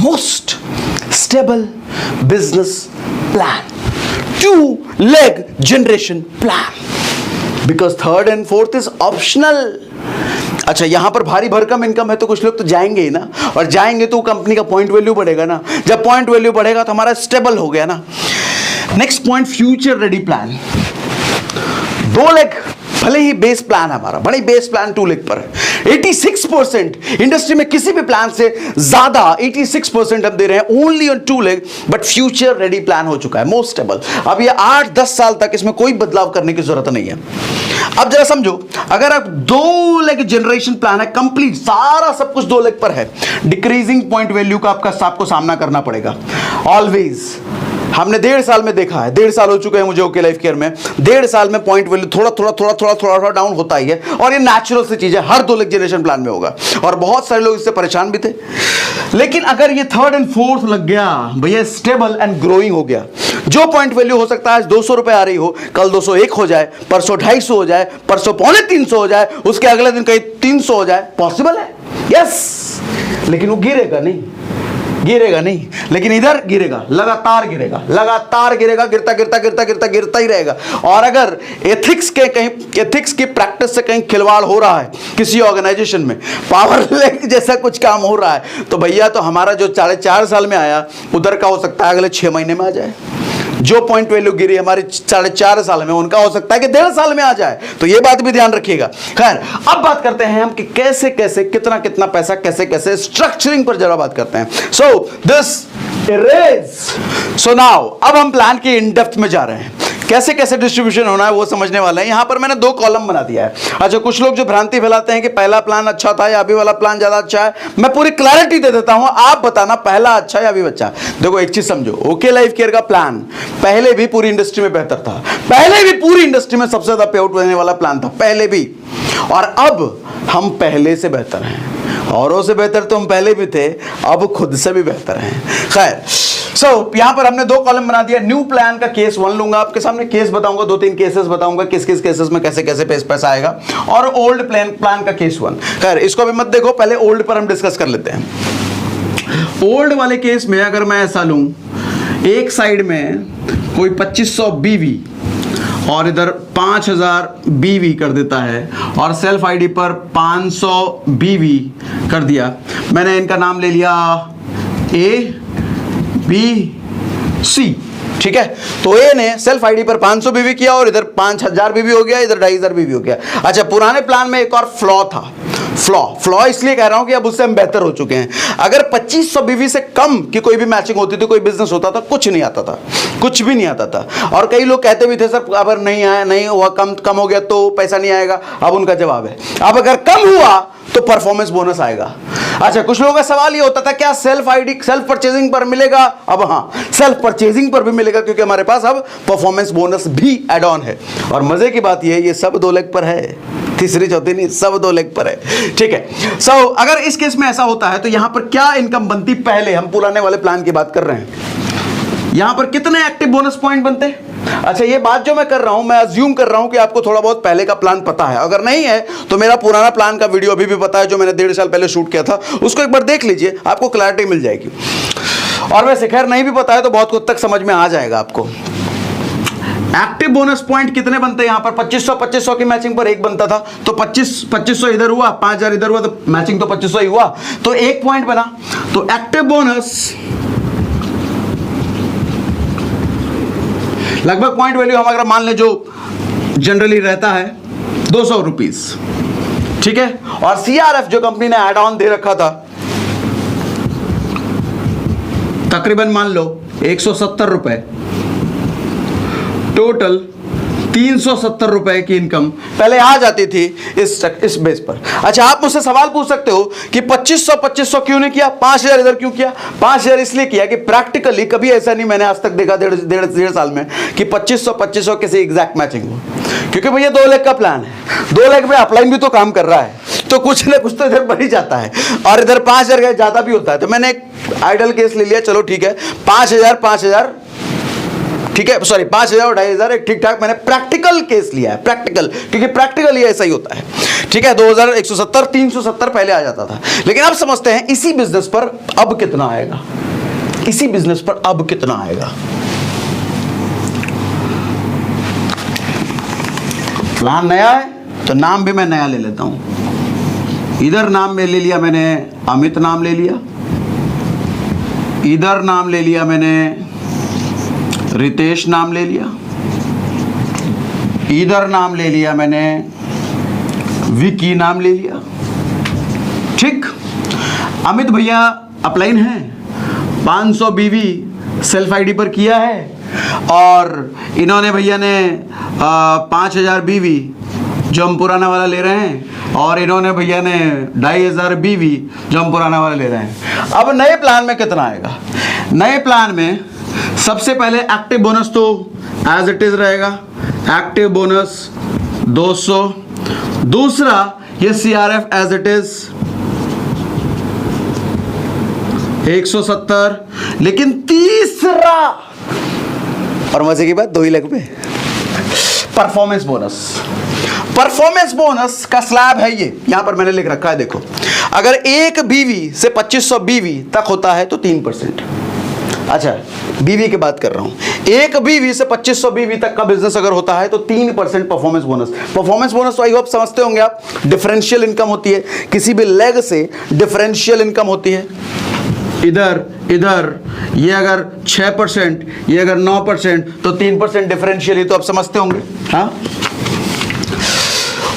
Most stable business plan, 2-leg generation plan, because third and fourth is optional. अच्छा, यहां पर भारी भरकम इनकम है तो कुछ लोग तो जाएंगे ही ना, और जाएंगे तो कंपनी का पॉइंट वैल्यू बढ़ेगा ना, जब पॉइंट वैल्यू बढ़ेगा तो हमारा स्टेबल हो गया ना। Next point, future ready plan. 2 leg भले ही बेस प्लान है हमारा, बड़ी बेस प्लान 2 लेग पर है। 86% इंडस्ट्री में किसी भी प्लान से ज्यादा 86% हम दे रहे हैं only on 2 leg, but future ready plan हो चुका है, मोस्ट स्टेबल। अब ये 8-10 साल तक इसमें कोई बदलाव करने की जरूरत नहीं है। अब जरा समझो, अगर आप 2 लेग जनरेशन प्लान है कंप्लीट, सारा सब कुछ 2 लेग पर है, डिक्रीजिंग पॉइंट वैल्यू का आपको सामना करना पड़ेगा ऑलवेज। हमने 1.5 साल में देखा है, 1.5 साल हो चुके हैं मुझे ओके लाइफ केयर में, 1.5 साल में पॉइंट वैल्यू थोड़ा डाउन होता ही है, और ये नेचुरल सी चीज है, हर 2 लेग जनरेशन प्लान में होगा, और बहुत सारे लोग इससे परेशान भी थे। लेकिन अगर ये थर्ड एंड फोर्थ लग गया भैया, स्टेबल एंड ग्रोइंग हो गया, जो पॉइंट वैल्यू हो सकता है आज 200 रुपए आ रही हो, कल 201 हो जाए, परसों 250 हो जाए, परसों 250 हो जाए, उसके अगले दिन कहीं 300 हो जाए, पॉसिबल है, यस। लेकिन वो गिरेगा नहीं, लेकिन इधर गिरेगा, लगातार गिरेगा, गिरता ही रहेगा। और अगर एथिक्स की प्रैक्टिस से कहीं खिलवाड़ हो रहा है किसी ऑर्गेनाइजेशन में, पावर लेग जैसा कुछ काम हो रहा है, तो भैया तो हमारा जो 4.5 साल में आया उधर का हो सकता है अगले 6 महीने में आ जाए। जो पॉइंट वैल्यू गिरी हमारे 4.5 साल में, उनका हो सकता है कि 1.5 साल में आ जाए, तो ये बात भी ध्यान रखिएगा। खैर, अब बात करते हैं हम कि कैसे कितना पैसा कैसे स्ट्रक्चरिंग पर जरा बात करते हैं। सो नाउ अब हम प्लान की इन डेप्थ में जा रहे हैं, कैसे डिस्ट्रीब्यूशन होना है वो समझने वाले हैं। यहां पर मैंने 2 कॉलम बना दिया है। अच्छा, कुछ लोग जो भ्रांति फैलाते हैं कि पहला प्लान अच्छा था या अभी वाला प्लान ज्यादा अच्छा है, मैं पूरी क्लैरिटी दे देता हूं, आप बताना पहला अच्छा या अभी अच्छा। देखो एक चीज समझो, ओके लाइफ केयर का प्लान पहले भी पूरी इंडस्ट्री में बेहतर था, पहले भी पूरी इंडस्ट्री में सबसे ज्यादा पे आउट देने वाला प्लान था पहले भी, और अब हम पहले से बेहतर हैं, औरों से बेहतर तो हम पहले भी थे, अब खुद से भी बेहतर हैं। खैर, यहां पर हमने 2 कॉलम बना दिया। न्यू प्लान का केस 1 लूंगा, आपके सामने केस बताऊंगा, 2-3 केसेस बताऊंगा किस केसेस में कैसे पैसा आएगा, और ओल्ड प्लान का केस 1। खैर, इसको अभी मत देखो, पहले ओल्ड पर हम डिस्कस कर लेते हैं। ओल्ड वाले केस में अगर मैं ऐसा लूं, एक साइड में कोई 2500 बीवी और इधर 5000 बीवी कर देता है, और सेल्फ आईडी पर 500 बीवी कर दिया। मैंने इनका नाम ले लिया ए बी सी, ठीक है। तो ए ने सेल्फ आईडी पर 500 बीवी किया, और इधर 5000 बीवी हो गया, इधर 2500 बीवी हो गया। अच्छा, पुराने प्लान में एक और फ्लॉ था, फ्लॉ इसलिए कह रहा हूं कि अब उससे हम बेहतर हो चुके हैं। अगर 2500 बीवी से कम की कोई भी मैचिंग होती थी, कोई बिजनेस होता था, कुछ नहीं आता था, कुछ भी नहीं आता था। और कई लोग कहते भी थे सर अगर नहीं हुआ, कम हो गया तो पैसा नहीं आएगा। अब उनका जवाब है, अब अगर कम हुआ तो परफॉर्मेंस बोनस आएगा। अच्छा, कुछ लोगों का सवाल ये होता था क्या सेल्फ परचेजिंग पर मिलेगा? अब हाँ, सेल्फ परचेजिंग पर भी मिलेगा, क्योंकि हमारे पास अब परफॉर्मेंस बोनस भी एड ऑन है। और मजे की बात ये सब 2 लेग पर है, तीसरी चौथी नहीं, सब 2 लेग पर है, ठीक है। अगर इस केस में ऐसा होता है तो यहां पर क्या इनकम बनती, पहले हम पुराने वाले प्लान की बात कर रहे हैं, यहां पर कितने एक्टिव बोनस पॉइंट बनते? अच्छा, ये बात जो मैं कर रहा हूं, मैं अज्यूम कर रहा हूं कि आपको थोड़ा बहुत पहले का प्लान पता है। अगर नहीं है तो मेरा पुराना प्लान का वीडियो अभी भी पता है, जो मैंने 1.5 साल पहले शूट किया था, उसको एक बार देख लीजिए, आपको क्लैरिटी मिल जाएगी। और वैसे खैर नहीं भी पता है तो बहुत कुछ तक समझ में आ जाएगा आपको। एक्टिव बोनस पॉइंट कितने बनते हैं? यहां पर 2500 की मैचिंग पर एक बनता था, तो 2500 इधर हुआ, 5000 इधर हुआ, तो मैचिंग तो 2500 ही हुआ, तो एक पॉइंट बना। तो एक्टिव बोनस लगभग पॉइंट वैल्यू हम अगर मान ले जो जनरली रहता है 200 रुपीज, ठीक है। और सीआरएफ जो कंपनी ने एड ऑन दे रखा था तकरीबन मान लो 170 रुपए, टोटल 370 रुपए की इनकम पहले आ जाती थी इस बेस पर। अच्छा, आप मुझसे सवाल पूछ सकते हो कि 2500 क्यों नहीं किया, 5000 इधर क्यों किया? 5000 इसलिए किया कि प्रैक्टिकली कभी ऐसा नहीं मैंने आज तक देखा डेढ़ साल में कि 2500 किसी एग्जैक्ट मैचिंग हो, क्योंकि भैया 2 लाख का प्लान है, 2 लाख में अपलाइन भी तो काम कर रहा है, तो कुछ ना कुछ तो इधर बढ़ ही जाता है, और इधर 5000 ज्यादा भी होता है। तो मैंने एक आइडल केस ले लिया, चलो ठीक है, 5000 ठीक है, सॉरी 5000 और 2500 एक ठीक ठाक मैंने प्रैक्टिकल केस लिया है, प्रैक्टिकल, क्योंकि प्रैक्टिकल ये ऐसा ही होता है, ठीक है। 2170 370 पहले आ जाता था, लेकिन अब समझते हैं इसी बिजनेस पर अब कितना आएगा, इसी बिजनेस पर अब कितना आएगा। प्लान नया है तो नाम भी मैं नया ले लेता हूं। इधर नाम में ले लिया मैंने, अमित नाम ले लिया, इधर नाम ले लिया मैंने, रितेश नाम ले लिया, इधर नाम ले लिया मैंने, विकी नाम ले लिया, ठीक। अमित भैया अपलाइन है, 500 बीवी सेल्फ आईडी पर किया है, और इन्होंने भैया ने 5000 बीवी जो हम पुराना वाला ले रहे हैं, और इन्होंने भैया ने 2500 बीवी जो हम पुराना वाला ले रहे हैं। अब नए प्लान में कितना आएगा? नए प्लान में सबसे पहले एक्टिव बोनस तो एज इट इज रहेगा, एक्टिव बोनस 200, दूसरा ये सीआरएफ एज इट इज 170, लेकिन तीसरा और मजे की बात 2 ही लाख में परफॉर्मेंस बोनस। परफॉर्मेंस बोनस का स्लैब है ये, यहां पर मैंने लिख रखा है, देखो, अगर एक बीवी से 2500 बीवी तक होता है तो 3%। अच्छा, बीवी की बात कर रहा हूं, एक बीवी से 2500 बीवी तक का बिजनेस अगर होता है तो 3% परफॉर्मेंस बोनस। परफॉर्मेंस बोनस तो आई होप समझते होंगे आप, डिफरेंशियल इनकम होती है, किसी भी लेग से डिफरेंशियल इनकम होती है। इधर ये अगर 6%, ये अगर 9%, तो 3% डिफरेंशियल ही तो आप समझते होंगे, हाँ।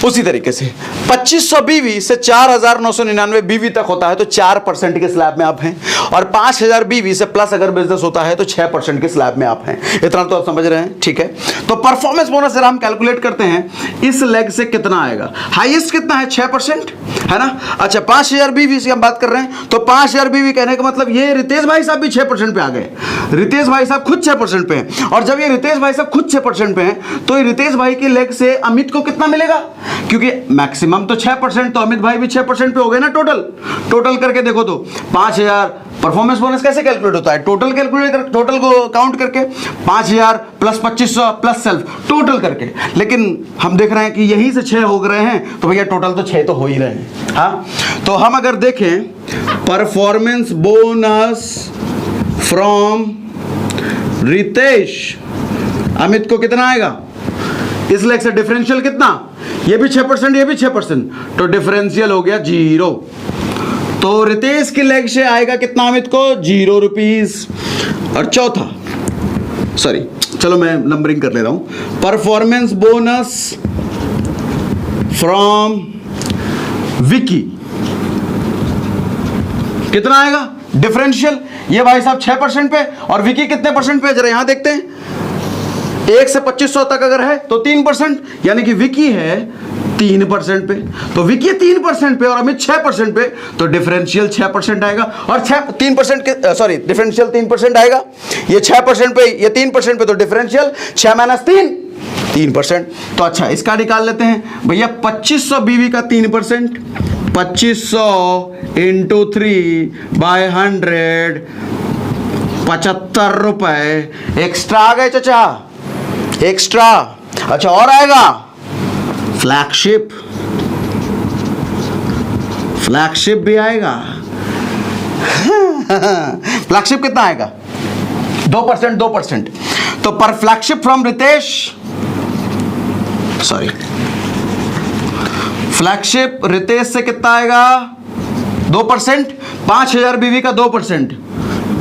उसी तरीके से 2500 बीवी से 4999 बीवी तक होता है तो 4% के स्लैब में आप हैं, और 5000 बीवी से प्लस अगर बिजनेस होता है तो 6% के स्लैब में आप हैं। इतना तो आप समझ रहे हैं, ठीक है। तो परफॉर्मेंस बोनस जरा हम कैलकुलेट करते हैं, इस लेग से कितना आएगा? हाईएस्ट कितना है? 6%, है ना। अच्छा, 5000 बीवी से हम बात कर रहे हैं, तो 5000 बीवी कहने का मतलब ये रितेश भाई साहब भी 6% पे आ गए, रितेश भाई साहब खुद 6% पे हैं, और जब ये रितेश भाई साहब खुद 6% पे हैं तो ये रितेश भाई की लेग से अमित को कितना मिलेगा? क्योंकि मैक्सिमम तो 6%, तो अमित भाई भी 6% पे हो गए ना। टोटल करके देखो तो 5000 परफॉर्मेंस बोनस कैसे कैलकुलेट होता है? टोटल को काउंट करके 5000 प्लस 2500 प्लस सेल्फ, टोटल करके। लेकिन हम देख रहे हैं कि यहीं से 6 हो रहे हैं, तो भैया टोटल तो 6 तो हो ही रहे हैं, हाँ। तो हम अगर देखें performance bonus from Ritesh, Amit को कितना आएगा? इस लेग से डिफरेंशियल कितना? ये भी 6%, ये भी 6%, तो डिफरेंशियल हो गया 0। तो रितेश की लेग से आएगा कितना अमित को? 0 रुपीज। और चौथा, सॉरी चलो मैं नंबरिंग कर ले रहा हूं, परफॉर्मेंस बोनस फ्रॉम विकी कितना आएगा? डिफरेंशियल, ये भाई साहब 6% पे, और विकी कितने परसेंट पे? जरा यहां देखते हैं, 1 से 2500 तक अगर है तो 3%, यानी कि विकी है 3% पे, तो विकी 3% पे और अमित 6% पे, तो डिफरेंशियल 6% आएगा। और 3% के सॉरी डिफरेंशियल 3% आएगा, ये 6% पे, ये 3% पे, तो डिफरेंशियल 6 माइनस 3% तो अच्छा इसका निकाल लेते हैं भैया। 2500 बीवी का 3%, 2500 इंटू 3/100, 75 रुपए एक्स्ट्रा आ गए चाचा, एक्स्ट्रा। अच्छा और आएगा फ्लैगशिप, फ्लैगशिप भी आएगा। फ्लैगशिप कितना आएगा? 2%, 2%। तो पर flagship from Ritesh, sorry, flagship Ritesh से कितना आएगा? 2%। 5000 बीवी का 2%,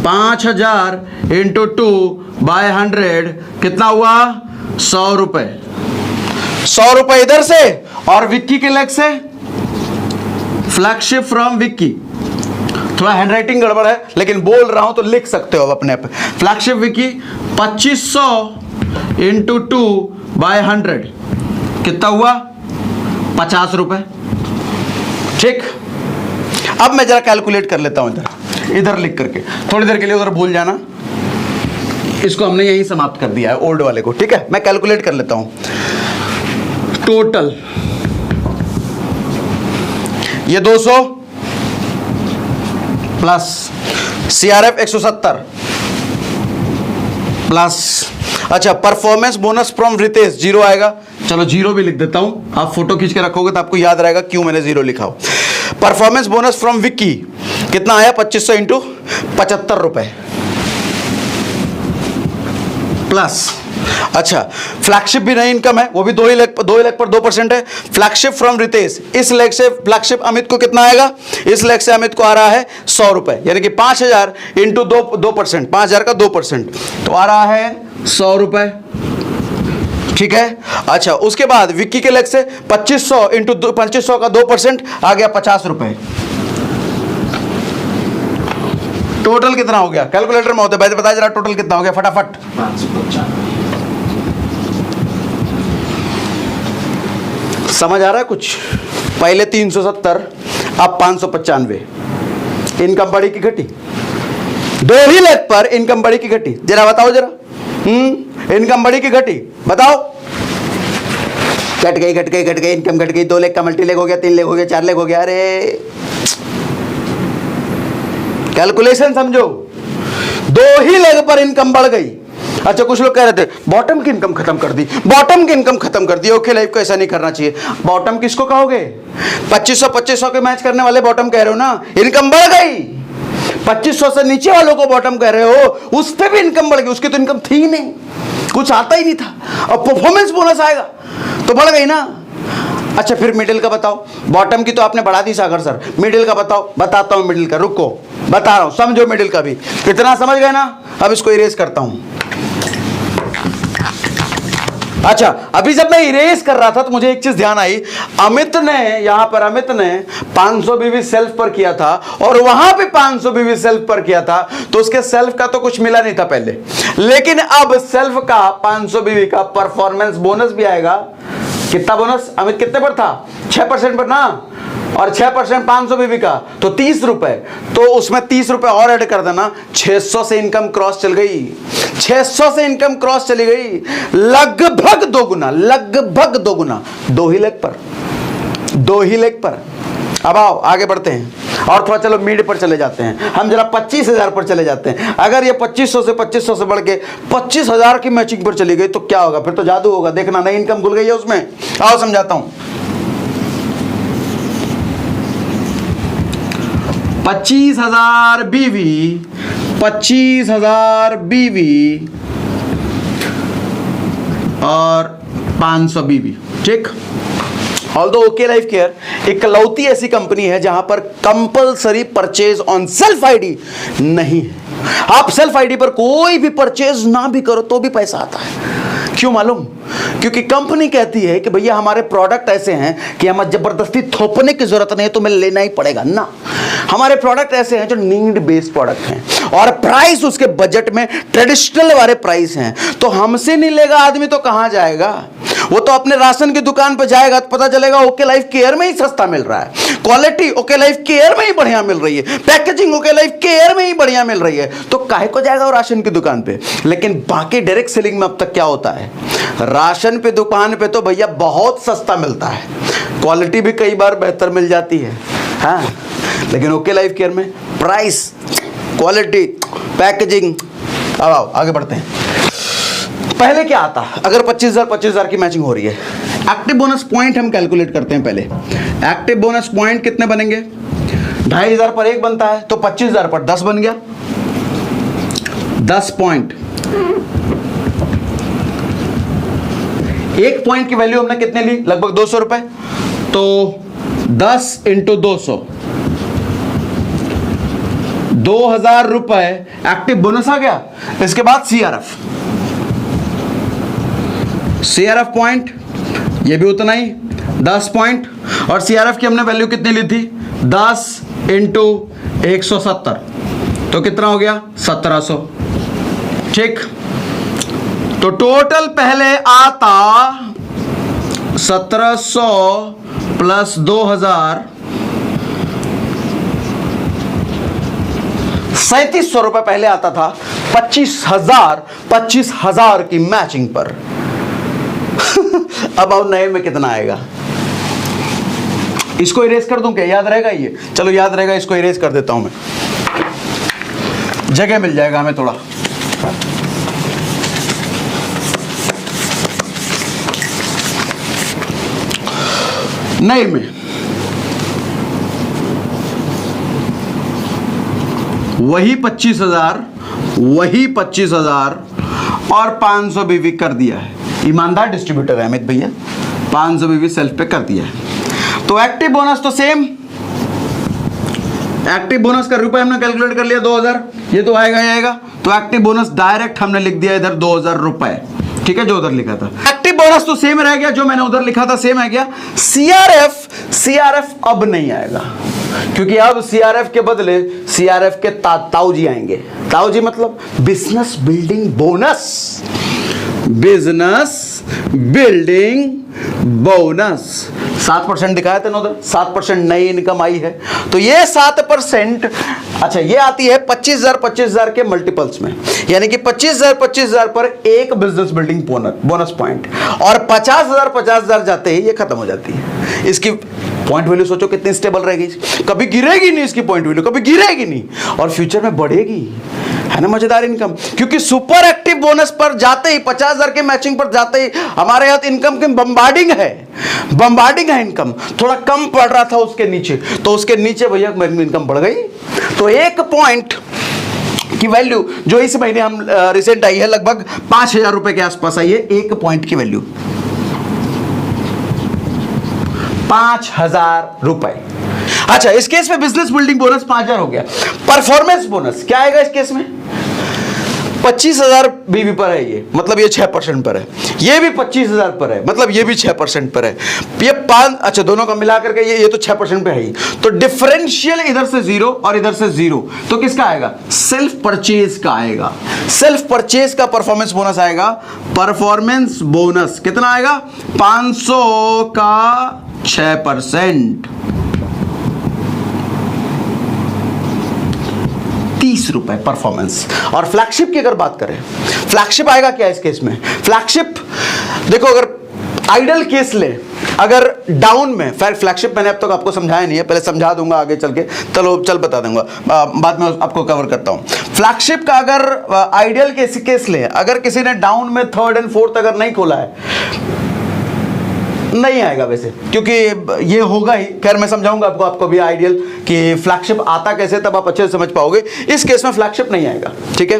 5000 इंटू 2/100 कितना हुआ? 100 रुपए। 100 रुपए इधर से, और विक्की के लेग से फ्लैगशिप फ्रॉम विक्की। थोड़ा हैंडराइटिंग गड़बड़ है लेकिन बोल रहा हूं तो लिख सकते हो अपने आप। फ्लैगशिप विक्की 2500 इंटू 2/100 कितना हुआ? 50 रुपए। ठीक, अब मैं जरा कैलकुलेट कर लेता हूं इधर लिख करके, थोड़ी देर के लिए उधर भूल जाना। इसको हमने यही समाप्त कर दिया है ओल्ड वाले को। ठीक है, मैं कैलकुलेट कर लेता हूं। टोटल ये 200 प्लस CRF 170 प्लस, अच्छा परफॉर्मेंस बोनस फ्रॉम रितेश 0 आएगा। चलो 0 भी लिख देता हूं, आप फोटो खींच के रखोगे तो आपको याद रहेगा क्यों मैंने 0 लिखा हो। परफॉर्मेंस बोनस फ्रॉम विक्की कितना आया? 2500 इंटू 75 रुपए प्लस, अच्छा फ्लैगशिप भी नई इनकम है, वो भी 2 लाख पर 2% है। फ्लैगशिप फ्रॉम रितेश, इस लेग से फ्लैगशिप अमित को कितना आएगा? इस लेग से अमित को आ रहा है 100 रुपए, यानी कि 5000 इंटू 2%, 5000 का 2% तो आ रहा है 100 रुपए। ठीक है, अच्छा उसके बाद विक्की के लेग से 2500 इंटू 2500 का 2% आ गया 50 रुपए। टोटल कितना हो गया? कैलकुलेटर में होते बताया जरा, टोटल कितना हो गया फटाफट? 595। समझ आ रहा है कुछ? पहले 370, अब 595। इनकम बढ़ी की घटी? 2 ही लेग पर इनकम बढ़ी की घटी? जरा बताओ जरा। इनकम बढ़ी की घटी? बताओ। घट गई इनकम घट गई। 2 लेग का मल्टी लेग हो गया, 3 लेग हो गया, 4 लेग हो गया। अरे कैलकुलेशन समझो, 2 ही लेग पर इनकम बढ़ गई। अच्छा कुछ लोग कह रहे थे बॉटम की इनकम खत्म कर दी, बॉटम की इनकम खत्म कर दी। ओके लाइफ को ऐसा नहीं करना चाहिए। बॉटम किसको कहोगे? 2500 के मैच करने वाले बॉटम कह रहे हो ना, इनकम बढ़ गई। 2500 से नीचे वालों को बॉटम कह रहे हो, उस पर भी इनकम बढ़ गई। उसकी तो इनकम थी ही नहीं, कुछ आता ही नहीं था, अब परफॉर्मेंस बोनस आएगा तो बढ़ गई ना। अच्छा फिर मिडिल का बताओ। बॉटम की तो आपने बढ़ा दी सागर सर, मिडिल का बताओ। बताता हूं मिडिल का, रुको बता रहा हूं, समझो मिडिल का भी। कितना समझ गए ना? अब इसको इरेज करता हूं। अच्छा अभी जब मैं इरेज कर रहा था तो मुझे एक चीज ध्यान आई। अमित ने यहां पर 500 बीवी सेल्फ पर किया था और वहां पे 500 बीवी सेल्फ पर किया था, तो उसके सेल्फ का तो कुछ मिला नहीं था पहले, लेकिन अब सेल्फ का 500 बीवी का परफॉर्मेंस बोनस भी आएगा। कितना बोनस अमित? कितने पर था? 6% पर ना, और 6% 500 बीवी का तो 30 रुपए, तो उसमें 30 रुपए और ऐड कर देना। 600 से इनकम क्रॉस चल गई, 600 से इनकम क्रॉस चली गई, लगभग 2 गुना, लगभग 2 गुना। 2 ही लेग पर, 2 ही लेग पर। अब आओ आगे बढ़ते हैं और थोड़ा चलो मिड पर चले जाते हैं। हम जरा 25,000 पर चले जाते हैं। अगर ये 2500 से बढ़ के 25,000 की मैचिंग पर चली गई तो क्या होगा? फिर तो जादू होगा। देखना नई इनकम खुल गई है उसमें। आओ समझाता हूं। 25,000 बीवी, 25,000 बीवी और 500 बीवी। ठीक, ऑल्दो ओके लाइफ केयर इकलौती ऐसी कंपनी है जहां पर compulsory purchase on self ID नहीं है। आप सेल्फ आईडी पर कोई भी परचेज ना भी करो तो भी पैसा आता है। क्यों मालूम? क्योंकि कंपनी कहती है कि भैया हमारे प्रोडक्ट ऐसे हैं कि हमें जबरदस्ती थोपने की जरूरत नहीं है, तुम्हें लेना ही पड़ेगा ना। हमारे प्रोडक्ट ऐसे हैं जो नीड बेस्ड प्रोडक्ट हैं और प्राइस उसके बजट में ट्रेडिशनल वाले प्राइस हैं। तो हमसे नहीं लेगा आदमी तो कहां जाएगा? वो तो अपने राशन की दुकान पर जाएगा तो पता चलेगा ओके लाइफ केयर में ही सस्ता मिल रहा है, क्वालिटी ओके लाइफ केयर में ही बढ़िया मिल रही है, पैकेजिंग ओके लाइफ केयर में ही बढ़िया मिल रही है, तो काहे को जाएगा वो राशन की दुकान पे? लेकिन बाकी डायरेक्ट सेलिंग में अब तक क्या होता है? राशन पे दुकान पे तो भैया बहुत सस्ता मिलता है, क्वालिटी भी कई बार बेहतर मिल जाती है, हाँ, लेकिन ओके लाइफ केयर में प्राइस, क्वालिटी, पैकेजिंग। अब आओ आगे बढ़ते हैं। पहले क्या आता अगर 25,000 की मैचिंग हो रही है? एक्टिव बोनस पॉइंट हम कैलकुलेट करते हैं पहले। एक्टिव बोनस पॉइंट कितने बनेंगे? 2,500 पर एक बनता है, तो 25,000 पर 10 बन गया। 10 पॉइंट, एक पॉइंट की वैल्यू हमने कितने ली? लगभग 200 रुपए। तो 10 इंटू 200, 2,000 रुपए एक्टिव बोनस आ गया। इसके बाद सीआरएफ पॉइंट, ये भी उतना ही 10 पॉइंट। और सीआरएफ की हमने वैल्यू कितनी ली थी? 10 इंटू 170, तो कितना हो गया? 1700। ठीक, तो टोटल पहले आता 1700 प्लस 2000, 3700 रुपए पहले आता था 25,000 की मैचिंग पर। अब नए में कितना आएगा? इसको इरेज कर दूं क्या? याद रहेगा ये? चलो याद रहेगा, इसको इरेज कर देता हूं मैं, जगह मिल जाएगा हमें थोड़ा। नए में वही 25,000 और 500 बीवी कर दिया है। ईमानदार डिस्ट्रीब्यूटर है अमित भैया, 500 बीवी सेल्फ पे कर दिया है। तो एक्टिव बोनस तो सेम, एक्टिव बोनस का रुपए हमने कैलकुलेट कर लिया 2000, ये तो आएगा ही आएगा। तो एक्टिव बोनस डायरेक्ट हमने लिख दिया इधर 2000 रुपए, ठीक है, जो उधर लिखा था। एक्टिव बोनस तो सेम रह गया, जो मैंने उधर लिखा था सेम है गया। सीआरएफ अब नहीं आएगा, क्योंकि अब सीआरएफ के बदले सीआरएफ के ताऊजी आएंगे। ताऊजी मतलब business building bonus, business building bonus 7% दिखाया था ना उधर, 7% नई इनकम आई है। तो ये 7%, अच्छा ये आती है 25,000 के मल्टीपल्स में, यानी कि 25,000 पर एक बिजनेस बिल्डिंग बोनस पॉइंट, और 50,000 जाते ही ये खत्म हो जाती है। इसकी पॉइंट वैल्यू सोचो कितनी स्टेबल रहेगी, कभी गिरेगी नहीं इसकी पॉइंट वैल्यू, कभी गिरेगी नहीं, और फ्यूचर में बढ़ेगी, है ना मजेदार इनकम। क्योंकि सुपर एक्टिव बोनस पर जाते ही 50,000 के मैचिंग पर जाते ही हमारे यहाँ इनकम की बम्बार्डिंग है इनकम। थोड़ा कम पड़ रहा था उसके नीचे, तो उसके नीचे भैया इनकम बढ़ गई। तो एक पॉइंट की वैल्यू जो इस महीने हम रिसेंट आई है लगभग 5,000 रुपए के आसपास आई है, एक पॉइंट की वैल्यू 5,000 रुपए। अच्छा, इस केस में बिजनेस बिल्डिंग बोनस 5,000 हो गया। परफॉर्मेंस बोनस क्या आएगा इस केस में? 25,000 बीवी पर है ये, मतलब ये 6% पर है, ये भी 25,000 पर है, मतलब ये भी 6% पर है, ये 5, अच्छा दोनों का मिला करके ये तो 6% पे है ही। तो डिफरेंशियल इधर से 0 और इधर से 0, तो किसका आएगा? सेल्फ परचेज का आएगा। सेल्फ परचेज का परफॉर्मेंस बोनस आएगा। परफॉर्मेंस बोनस कितना आएगा? 500 का 6%, 30 रुपए परफॉर्मेंस। और फ्लैगशिप की अगर बात करें, फ्लैगशिप आएगा क्या इस केस में? फ्लैगशिप देखो, अगर आइडल केस ले, अगर डाउन में, फ्लैगशिप मैंने अब तक आपको समझाया नहीं है, पहले समझा दूंगा आगे चल के, चल बता दूंगा, बाद में आपको कवर करता हूं। फ्लैगशिप का अगर आइडियल केस ले, अगर किसी ने डाउन में 3rd and 4th अगर नहीं खोला है, नहीं आएगा वैसे, क्योंकि ये होगा ही। खैर मैं समझाऊंगा आपको भी आइडियल कि फ्लैगशिप आता कैसे, तब आप अच्छे से समझ पाओगे। इस केस में फ्लैगशिप नहीं आएगा, ठीक है।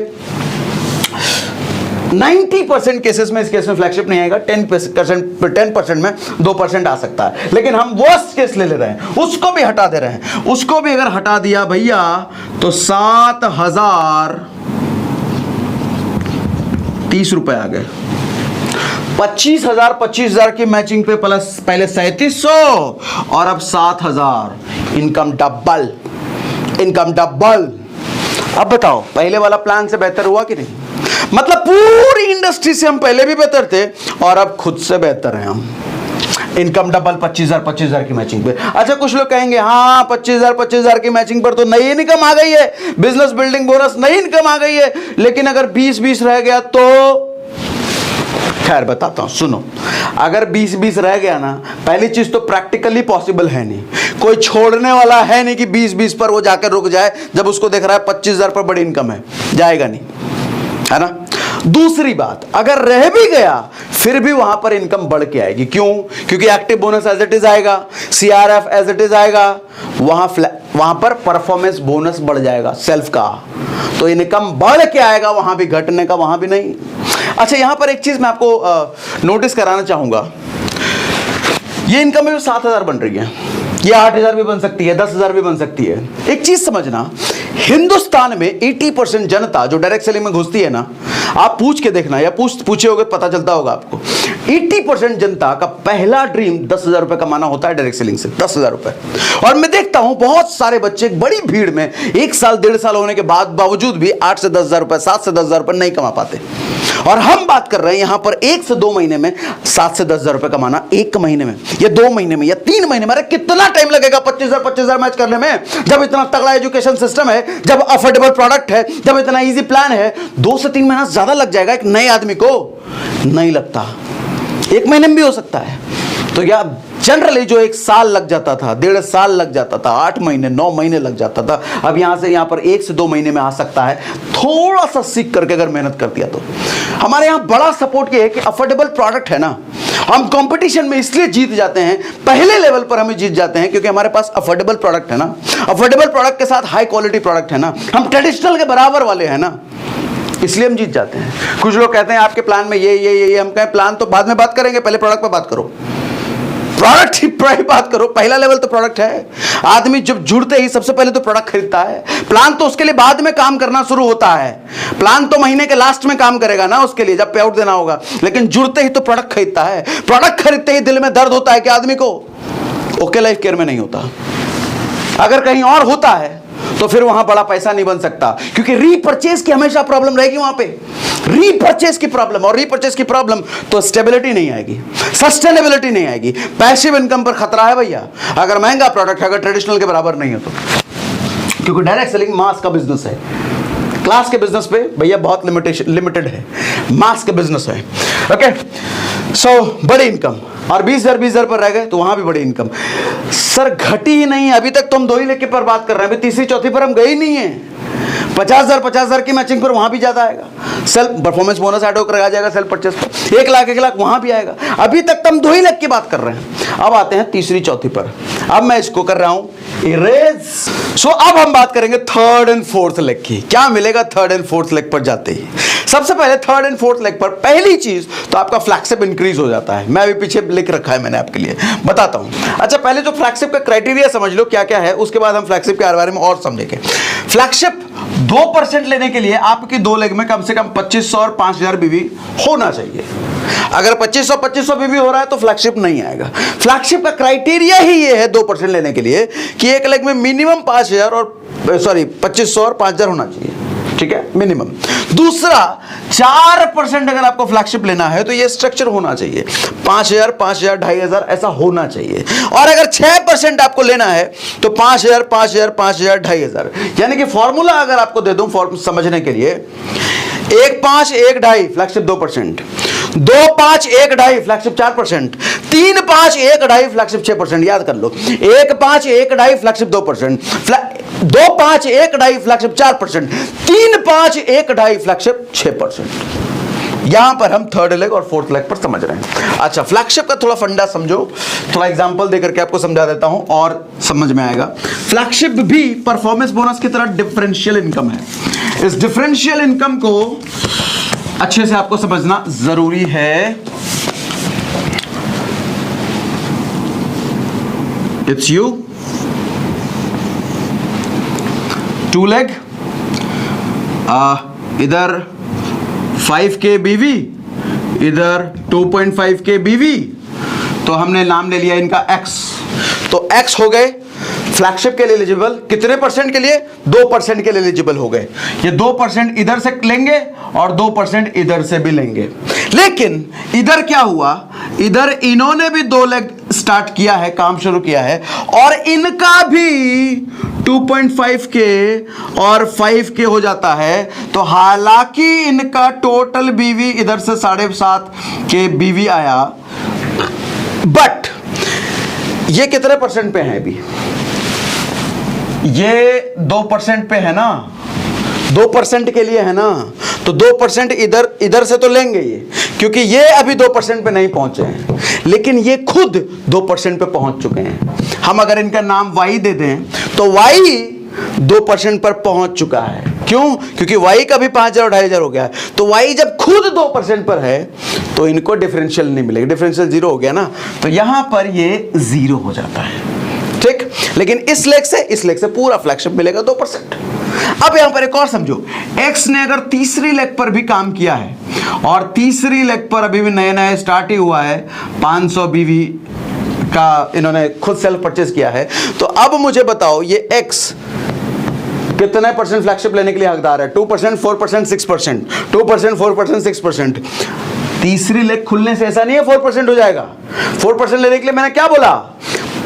90% केसेस में इस केस में फ्लैगशिप नहीं आएगा। 10% में 2% आ सकता है, लेकिन हम वर्स्ट केस ले रहे हैं, उसको भी हटा दे रहे हैं। उसको भी अगर हटा दिया भैया तो 7,030 रुपए आ गए। 25,000 की मैचिंग पे प्लस पहले 3700 और अब 7,000, इनकम डबल। अब बताओ पहले वाला प्लान से बेहतर हुआ कि नहीं? मतलब पूरी इंडस्ट्री से हम पहले भी बेहतर थे और अब खुद से बेहतर हैं हम। इनकम डबल 25,000 की मैचिंग पे। अच्छा कुछ लोग कहेंगे हाँ 25,000 की मैचिंग पर तो नई इनकम आ गई है, बिजनेस बिल्डिंग बोनस नई इनकम आ गई है, लेकिन अगर 20-20 रह गया तो? खैर बताता हूं, सुनो। अगर 20-20 रह गया ना, पहली चीज तो प्रैक्टिकली पॉसिबल है नहीं, कोई छोड़ने वाला है नहीं कि 20-20 पर वो जाकर रुक जाए, जब उसको देख रहा है 25,000 पर बड़ी इनकम है, जाएगा नहीं, है ना। दूसरी बात, अगर रह भी गया फिर भी वहां पर इनकम बढ़ के आएगी। क्यों? क्योंकि active bonus as it is आएगा, सीआरएफ एज इट इज आएगा, वहां पर परफॉर्मेंस बोनस बढ़ जाएगा सेल्फ का, तो इनकम बढ़ के आएगा, वहां भी घटने का वहां भी नहीं। अच्छा, यहां पर एक चीज मैं आपको नोटिस कराना चाहूंगा, ये इनकम में 7,000 बन रही है, ये 8,000 भी बन सकती है, 10,000 भी बन सकती है। एक चीज समझना, हिंदुस्तान में 80% जनता जो डायरेक्ट सेलिंग में घुसती है ना, आप पूछ के देखना या पूछे होगे पता चलता होगा आपको, 80% जनता का पहला ड्रीम 10,000 रुपए कमाना होता है डायरेक्ट सेलिंग से, 10,000 रुपए। और मैं देखता हूं बहुत सारे बच्चे बड़ी भीड़ में 1 साल 1.5 साल होने के बावजूद भी 8 से 10,000 रुपए, 7 से 10,000 रुपए नहीं कमा पाते। और हम बात कर रहे हैं यहां पर 1 से 2 महीने में 7 से 10,000 रुपए कमाना, 1 महीने में या 2 महीने में या 3 महीने में। अरे कितना टाइम लगेगा 25,000 मैच करने में, जब इतना तगड़ा एजुकेशन सिस्टम है, जब अफोर्डेबल प्रोडक्ट है, जब इतना इजी प्लान है। 2 से 3 महीना ज्यादा लग जाएगा एक नए आदमी को? नहीं लगता, 1 महीने में भी हो सकता है। तो या जनरली जो 1 साल लग जाता था, 1.5 साल लग जाता था, 8 महीने 9 महीने लग जाता था, अब यहां से यहां पर 1 से 2 महीने में आ सकता है, थोड़ा सा सीख करके अगर मेहनत कर दिया तो। हमारे यहां बड़ा सपोर्ट ये है कि अफोर्डेबल प्रोडक्ट है ना, हम कंपटीशन में इसलिए जीत जाते हैं, पहले लेवल पर हमें जीत जाते हैं क्योंकि हमारे पास अफोर्डेबल प्रोडक्ट है ना। अफोर्डेबल प्रोडक्ट के साथ हाई क्वालिटी प्रोडक्ट है ना, हम ट्रेडिशनल के बराबर वाले हैं ना, इसलिए हम जीत जाते हैं। कुछ लोग कहते हैं आपके प्लान में ये, हम कहें प्लान तो बाद में बात करेंगे, पहले प्रोडक्ट पे बात करो, प्रोडक्ट ही बात करो। पहला लेवल तो प्रोडक्ट है। आदमी जब जुड़ते ही सबसे पहले तो प्रोडक्ट खरीदता है, प्लान तो उसके लिए बाद में काम करना शुरू होता है। प्लान तो महीने के लास्ट में काम करेगा ना उसके लिए, जब पे आउट देना होगा, लेकिन जुड़ते ही तो प्रोडक्ट खरीदता है। प्रोडक्ट खरीदते ही दिल में दर्द होता है कि आदमी को, ओके लाइफ केयर में नहीं होता। अगर कहीं और होता है तो फिर वहां बड़ा पैसा नहीं बन सकता, क्योंकि रीपर्चेज की हमेशा प्रॉब्लम रहेगी वहां पे, रीपर्चेज की प्रॉब्लम। और रीपर्चेज की प्रॉब्लम तो स्टेबिलिटी नहीं आएगी, सस्टेनेबिलिटी नहीं आएगी, पैसिव इनकम पर खतरा है भैया, अगर महंगा प्रोडक्ट है, अगर ट्रेडिशनल के बराबर नहीं है तो। क्योंकि डायरेक्ट सेलिंग मास का बिजनेस है, क्लास के बिजनेस पे भैया बहुत लिमिटेड है, मास के बिजनेस है। ओके, सो बड़ी इनकम। और 20,000 पर रह गए तो वहां भी बड़ी इनकम। सर घटी ही नहीं है, अभी तक तो हम 2 ही लेके पर बात कर रहे हैं, अभी तीसरी चौथी पर हम गए ही नहीं है। 50,000 की मैचिंग पर वहां भी ज्यादा आएगा, सेल्फ परफॉर्मेंस बोनस ऐड होकर आ जाएगा सेल्फ परचेस पर, 1 लाख वहां भी आएगा। अभी तक तो हम 2 ही लाख की बात कर रहे हैं, अब आते हैं तीसरी चौथी पर। अब मैं इसको कर रहा हूं इरेज। सो अब हम बात करेंगे 3rd एंड 4th लेग की। क्या मिलेगा 3rd एंड 4th लेग पर जाते ही? सबसे पहले 3rd एंड 4th लेग पर पहली चीज तो आपका फ्लैगशिप इंक्रीज हो जाता है। मैं अभी पीछे लिख रखा है मैंने आपके लिए, बताता हूं। अच्छा, पहले तो फ्लैगशिप का क्राइटेरिया समझ लो क्या क्या है, उसके बाद हम फ्लैगशिप के बारे में और समझेंगे। फ्लैगशिप 2% लेने के लिए आपकी 2 लेग में कम से कम 2500 और 5,000 बीवी होना चाहिए। अगर 2500 बीवी हो रहा है तो फ्लैगशिप नहीं आएगा। फ्लैगशिप का क्राइटेरिया ही ये है 2% लेने के लिए कि 1 लेग में मिनिमम 5,000 और 2500 और 5,000 होना चाहिए, ठीक है, मिनिमम। दूसरा, 4% अगर आपको फ्लैगशिप लेना है तो ये स्ट्रक्चर होना चाहिए, 5,000, 5,000, 2,500 ऐसा होना चाहिए। और अगर 6% आपको लेना है तो 5,000, 5,000, 5,000, 2,500। यानी कि फॉर्मूला अगर आपको दे दूं समझने के लिए, 1,5, 1,2 फ्लैगशिप 2%, 2,5, 1,2 फ्लैगशिप 4%, 3,5, 1,2 फ्लैगशिप 6%। याद कर लो, 1,5, 1,2 फ्लैगशिप 2%, 2,5, 1,2 फ्लैगशिप 4%, 3,5, 1,2 फ्लैगशिप 6%। यहां पर हम 3rd लेग और 4th लेग पर समझ रहे हैं। अच्छा, फ्लैगशिप का थोड़ा फंडा समझो, थोड़ा एग्जांपल देकर के आपको समझा देता हूं और समझ में आएगा। फ्लैगशिप भी परफॉर्मेंस बोनस की तरह डिफरेंशियल इनकम है। इस डिफरेंशियल इनकम को अच्छे से आपको समझना जरूरी है। इट्स यू 2 लेग, इधर 5K बीवी, इधर 2.5K बीवी, तो हमने नाम ले लिया इनका X। तो X हो गए फ्लैगशिप के लिए एलिजिबल, कितने परसेंट के लिए? 2% के लिए एलिजिबल हो गए। ये 2% इधर से लेंगे और 2% इधर से भी लेंगे। लेकिन इधर क्या हुआ, इधर इन्होंने भी 2 लेग स्टार्ट किया है, काम शुरू किया है, और इनका भी 2.5K और 5K हो जाता है। तो हालांकि इनका टोटल बीवी इधर से 7.5K बीवी आया, बट ये कितने परसेंट पे है अभी? ये 2% पे है ना, 2% के लिए है ना, तो 2% इधर इधर से तो लेंगे ये, क्योंकि ये अभी 2% पे नहीं पहुंचे हैं, लेकिन ये खुद 2% पे पहुंच चुके हैं। हम अगर इनका नाम y दे दें तो y 2% पर पहुंच चुका है। क्यों? क्योंकि y का भी 5,000 और 2,500 हो गया है। तो y जब खुद 2% पर है तो इनको डिफरेंशियल नहीं मिलेगा, डिफरेंशियल 0 हो गया ना, तो यहां पर ये 0 हो जाता है। ठीक, लेकिन इस लेग से पूरा फ्लैगशिप मिलेगा 2%। अब यहां पर एक और समझो, x ने अगर तीसरी लेग पर भी काम किया है और तीसरी लेग पर अभी भी नया नया स्टार्ट ही हुआ है, 500 BV का इन्होंने खुद सेल्फ परचेज किया है, तो अब मुझे बताओ ये x कितने परसेंट फ्लैगशिप लेने के लिए हकदार है? 2%, 4%, 6%, 2%, 4%, 6%। तीसरी लेग खुलने से ऐसा नहीं है 4% हो जाएगा। 4% लेने के लिए मैंने क्या बोला?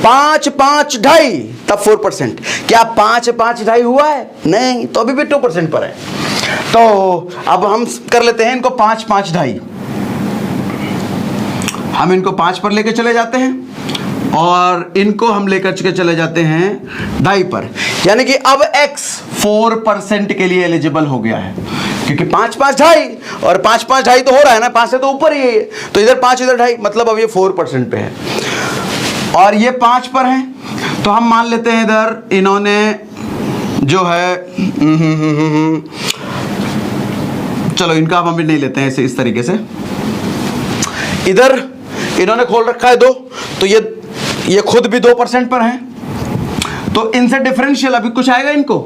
5, 5, 2.5, तब 4%। क्या 5, 5, 2.5 हुआ है? नहीं, तो अभी भी 2% पर है। तो अब हम कर लेते हैं इनको 5, 5, 2.5। हम इनको 5 पर लेके चले जाते हैं और इनको हम लेकर के चले जाते हैं 2.5 पर, यानी कि अब x 4% के लिए एलिजिबल हो गया है, क्योंकि 5, 5, 2.5 और 5, 5, 2.5 तो हो रहा है ना, 5 से तो ऊपर ही है, तो इधर 5 इधर 2.5, मतलब अब ये 4% पे है और ये 5 पर है। तो हम मान लेते हैं इधर इन्होंने जो है चलो इनका हम अभी नहीं लेते हैं ऐसे, इस तरीके से इधर इन्होंने खोल रखा है 2, तो ये खुद भी 2% पर हैं, तो इनसे डिफरेंशियल अभी कुछ आएगा, इनको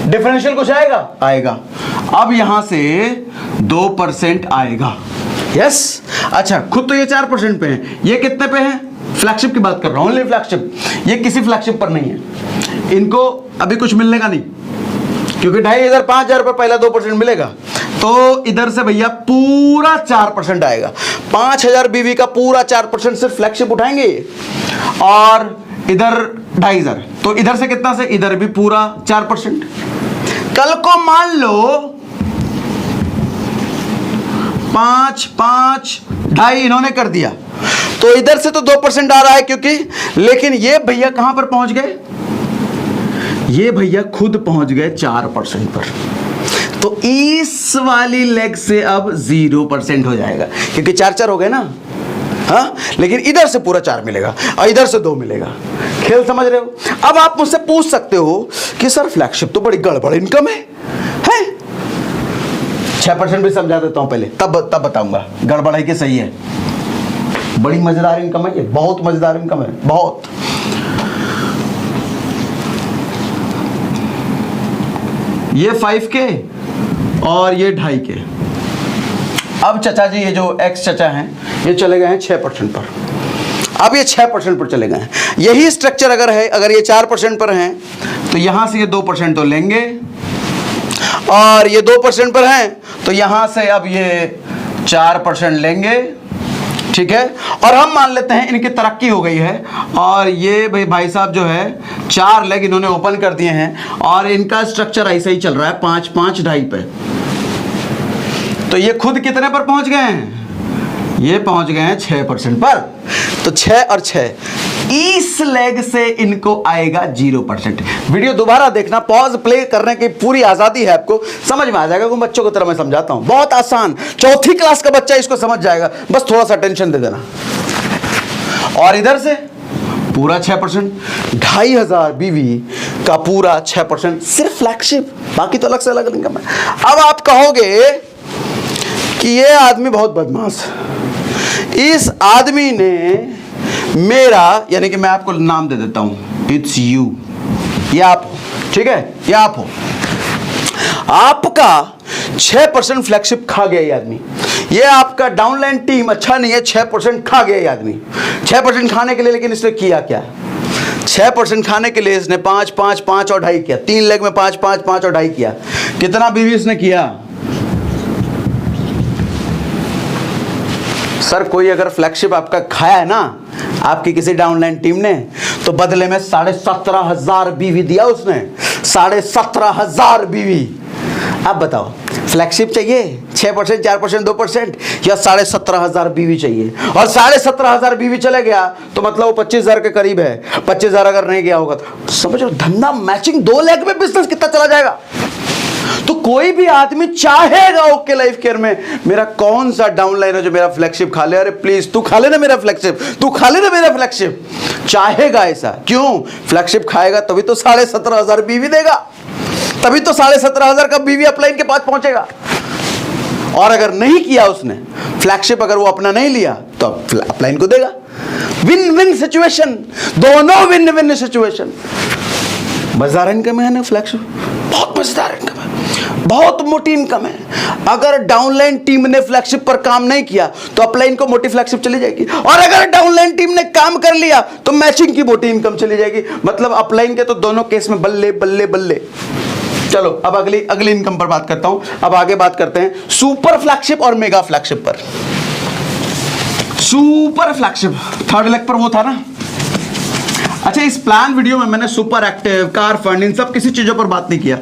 डिफरेंशियल कुछ आएगा। अब यहां से 2% आएगा। यस, अच्छा खुद तो ये 4% पे है, ये कितने पे है? फ्लैगशिप की बात कर रहा हूं, ओनली फ्लैगशिप, ये किसी फ्लैगशिप पर नहीं है, इनको अभी कुछ मिलने का नहीं, क्योंकि 2,500 5,000 रुपये पहला 2% मिलेगा, तो इधर से भैया पूरा 4% आएगा। 5,000 BV का पूरा 4% सिर्फ फ्लैगशिप उठाएंगे और इधर 2,500, तो इधर से कितना से इधर भी पूरा 4%। कल को मान लो 5, 5, 2.5 इन्होंने कर दिया, तो इधर से तो 2% आ रहा है, क्योंकि लेकिन ये भैया कहां पर पहुंच गए? ये भैया खुद पहुंच गए 4% पर, तो इस वाली लेग से अब 0% हो जाएगा, क्योंकि 4 हो गए ना, हाँ, लेकिन इधर से पूरा 4 मिलेगा और इधर से 2 मिलेगा। खेल समझ रहे हो? अब आप मुझसे पूछ सकते हो कि सर फ्लैगशिप तो बड़ी गड़बड़ इनकम है? 6% भी समझा देता हूं पहले, तब बताऊंगा गड़बड़ है कि सही है। बड़ी मजेदार इनकम है ये, बहुत मजेदार इनकम है, बहुत। ये 5K और ये 2.5K। अब चचा जी, ये जो एक्स चचा हैं, ये चले गए हैं 6% पर। अब ये 6% पर चले गए हैं। यही स्ट्रक्चर अगर है, अगर ये 4% पर हैं, तो यहां से ये 2% तो लेंगे, और ये 2% पर हैं, तो यहां से अब ये 4% लेंगे, ठीक है। और हम मान लेते हैं इनकी तरक्की हो गई है, और ये भाई साहब जो है 4 लेग इन्होंने ओपन कर दिए हैं, और इनका स्ट्रक्चर ऐसा ही चल रहा है 5, 5, 2.5 पे। तो ये खुद कितने पर पहुंच गए हैं? ये पहुंच गए हैं 6% पर। तो 6 और 6, इस लेग से इनको आएगा 0%। वीडियो दोबारा देखना, पॉज प्ले करने की पूरी आजादी है आपको, समझ में आ जाएगा। को बच्चों की तरह मैं समझाता हूं, बहुत आसान, 4th क्लास का बच्चा इसको समझ जाएगा, बस थोड़ा सा टेंशन दे देना। और इधर से पूरा 6%, 2,500 BV का पूरा 6%, सिर्फ फ्लैगशिप, बाकी तो अलग से अलग इनकम है। अब आप कहोगे कि ये आदमी बहुत बदमाश, इस आदमी ने मेरा, यानी कि मैं आपको नाम दे देता हूं, इट्स यू, ये आप हो, ठीक है, ये आप हो, आपका 6% फ्लैगशिप खा गया ये आदमी। ये आपका डाउनलाइन टीम अच्छा नहीं है, 6% खा गया ये आदमी। 6% खाने के लिए, लेकिन इसने किया क्या? 6% खाने के लिए इसने 5, 5, 5 और 2.5 किया, 3 लेग में 5, 5, 5 और 2.5 किया। कितना बीवी इसने किया? सर कोई अगर फ्लैगशिप आपका खाया है ना, आपकी किसी डाउनलाइन टीम ने, तो बदले में 17,500 BV दिया उसने, 17,500 BV। अब बताओ, फ्लैगशिप चाहिए 6%, 4%, 2% या 17,500 BV चाहिए? और 17,500 BV चले गया तो मतलब वो 25,000 के करीब है। 25,000 अगर नहीं गया होगा तो समझो धंधा मैचिंग 2 लेग में बिजनेस कितना चला जाएगा। तो कोई भी आदमी चाहेगा ओके लाइफ केयर में मेरा कौन सा डाउनलाइन है जो मेरा फ्लैगशिप खा ले, अरे प्लीज तू खा ले ना मेरा फ्लैगशिप, तू खा ले ना मेरा फ्लैगशिप, चाहेगा ऐसा। क्यों? फ्लैगशिप खाएगा तभी तो 17,500 बीवी देगा, तभी तो 17,500 का बीवी अपलाइन के पास पहुंचेगा। और अगर नहीं किया उसने फ्लैगशिप, अगर वो अपना नहीं लिया तो अपलाइन को देगा। विन विन सिचुएशन, दोनों विन विन सिचुएशन। मजेदार इनकम है ना फ्लैगशिप, बहुत मजेदार इनकम है, बहुत मोटी इनकम है। अगर डाउनलाइन टीम ने फ्लैगशिप पर काम नहीं किया तो अपलाइन को मोटी फ्लैगशिप चली जाएगी, और अगर डाउनलाइन टीम ने काम कर लिया तो मैचिंग की मोटी इनकम चली जाएगी। मतलब अपलाइन के तो दोनों केस में बल्ले बल्ले बल्ले। चलो अब अगली इनकम पर बात करता हूं। अब आगे बात करते हैं सुपर फ्लैगशिप और मेगा फ्लैगशिप पर। सुपर फ्लैगशिप थर्ड लेग पर वो था ना। अच्छा, इस प्लान वीडियो में मैंने सुपर एक्टिव, कार फंड, इन सब किसी चीजों पर बात नहीं किया।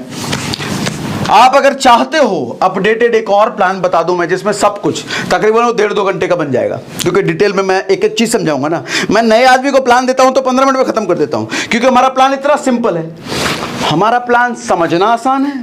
आप अगर चाहते हो अपडेटेड एक और प्लान बता दूं मैं, जिसमें सब कुछ तकरीबन 1.5-2 घंटे का बन जाएगा, क्योंकि डिटेल में मैं एक एक चीज समझाऊंगा ना। मैं नए आदमी को प्लान देता हूं तो 15 मिनट में खत्म कर देता हूं, क्योंकि हमारा प्लान इतना सिंपल है। हमारा प्लान समझना आसान है,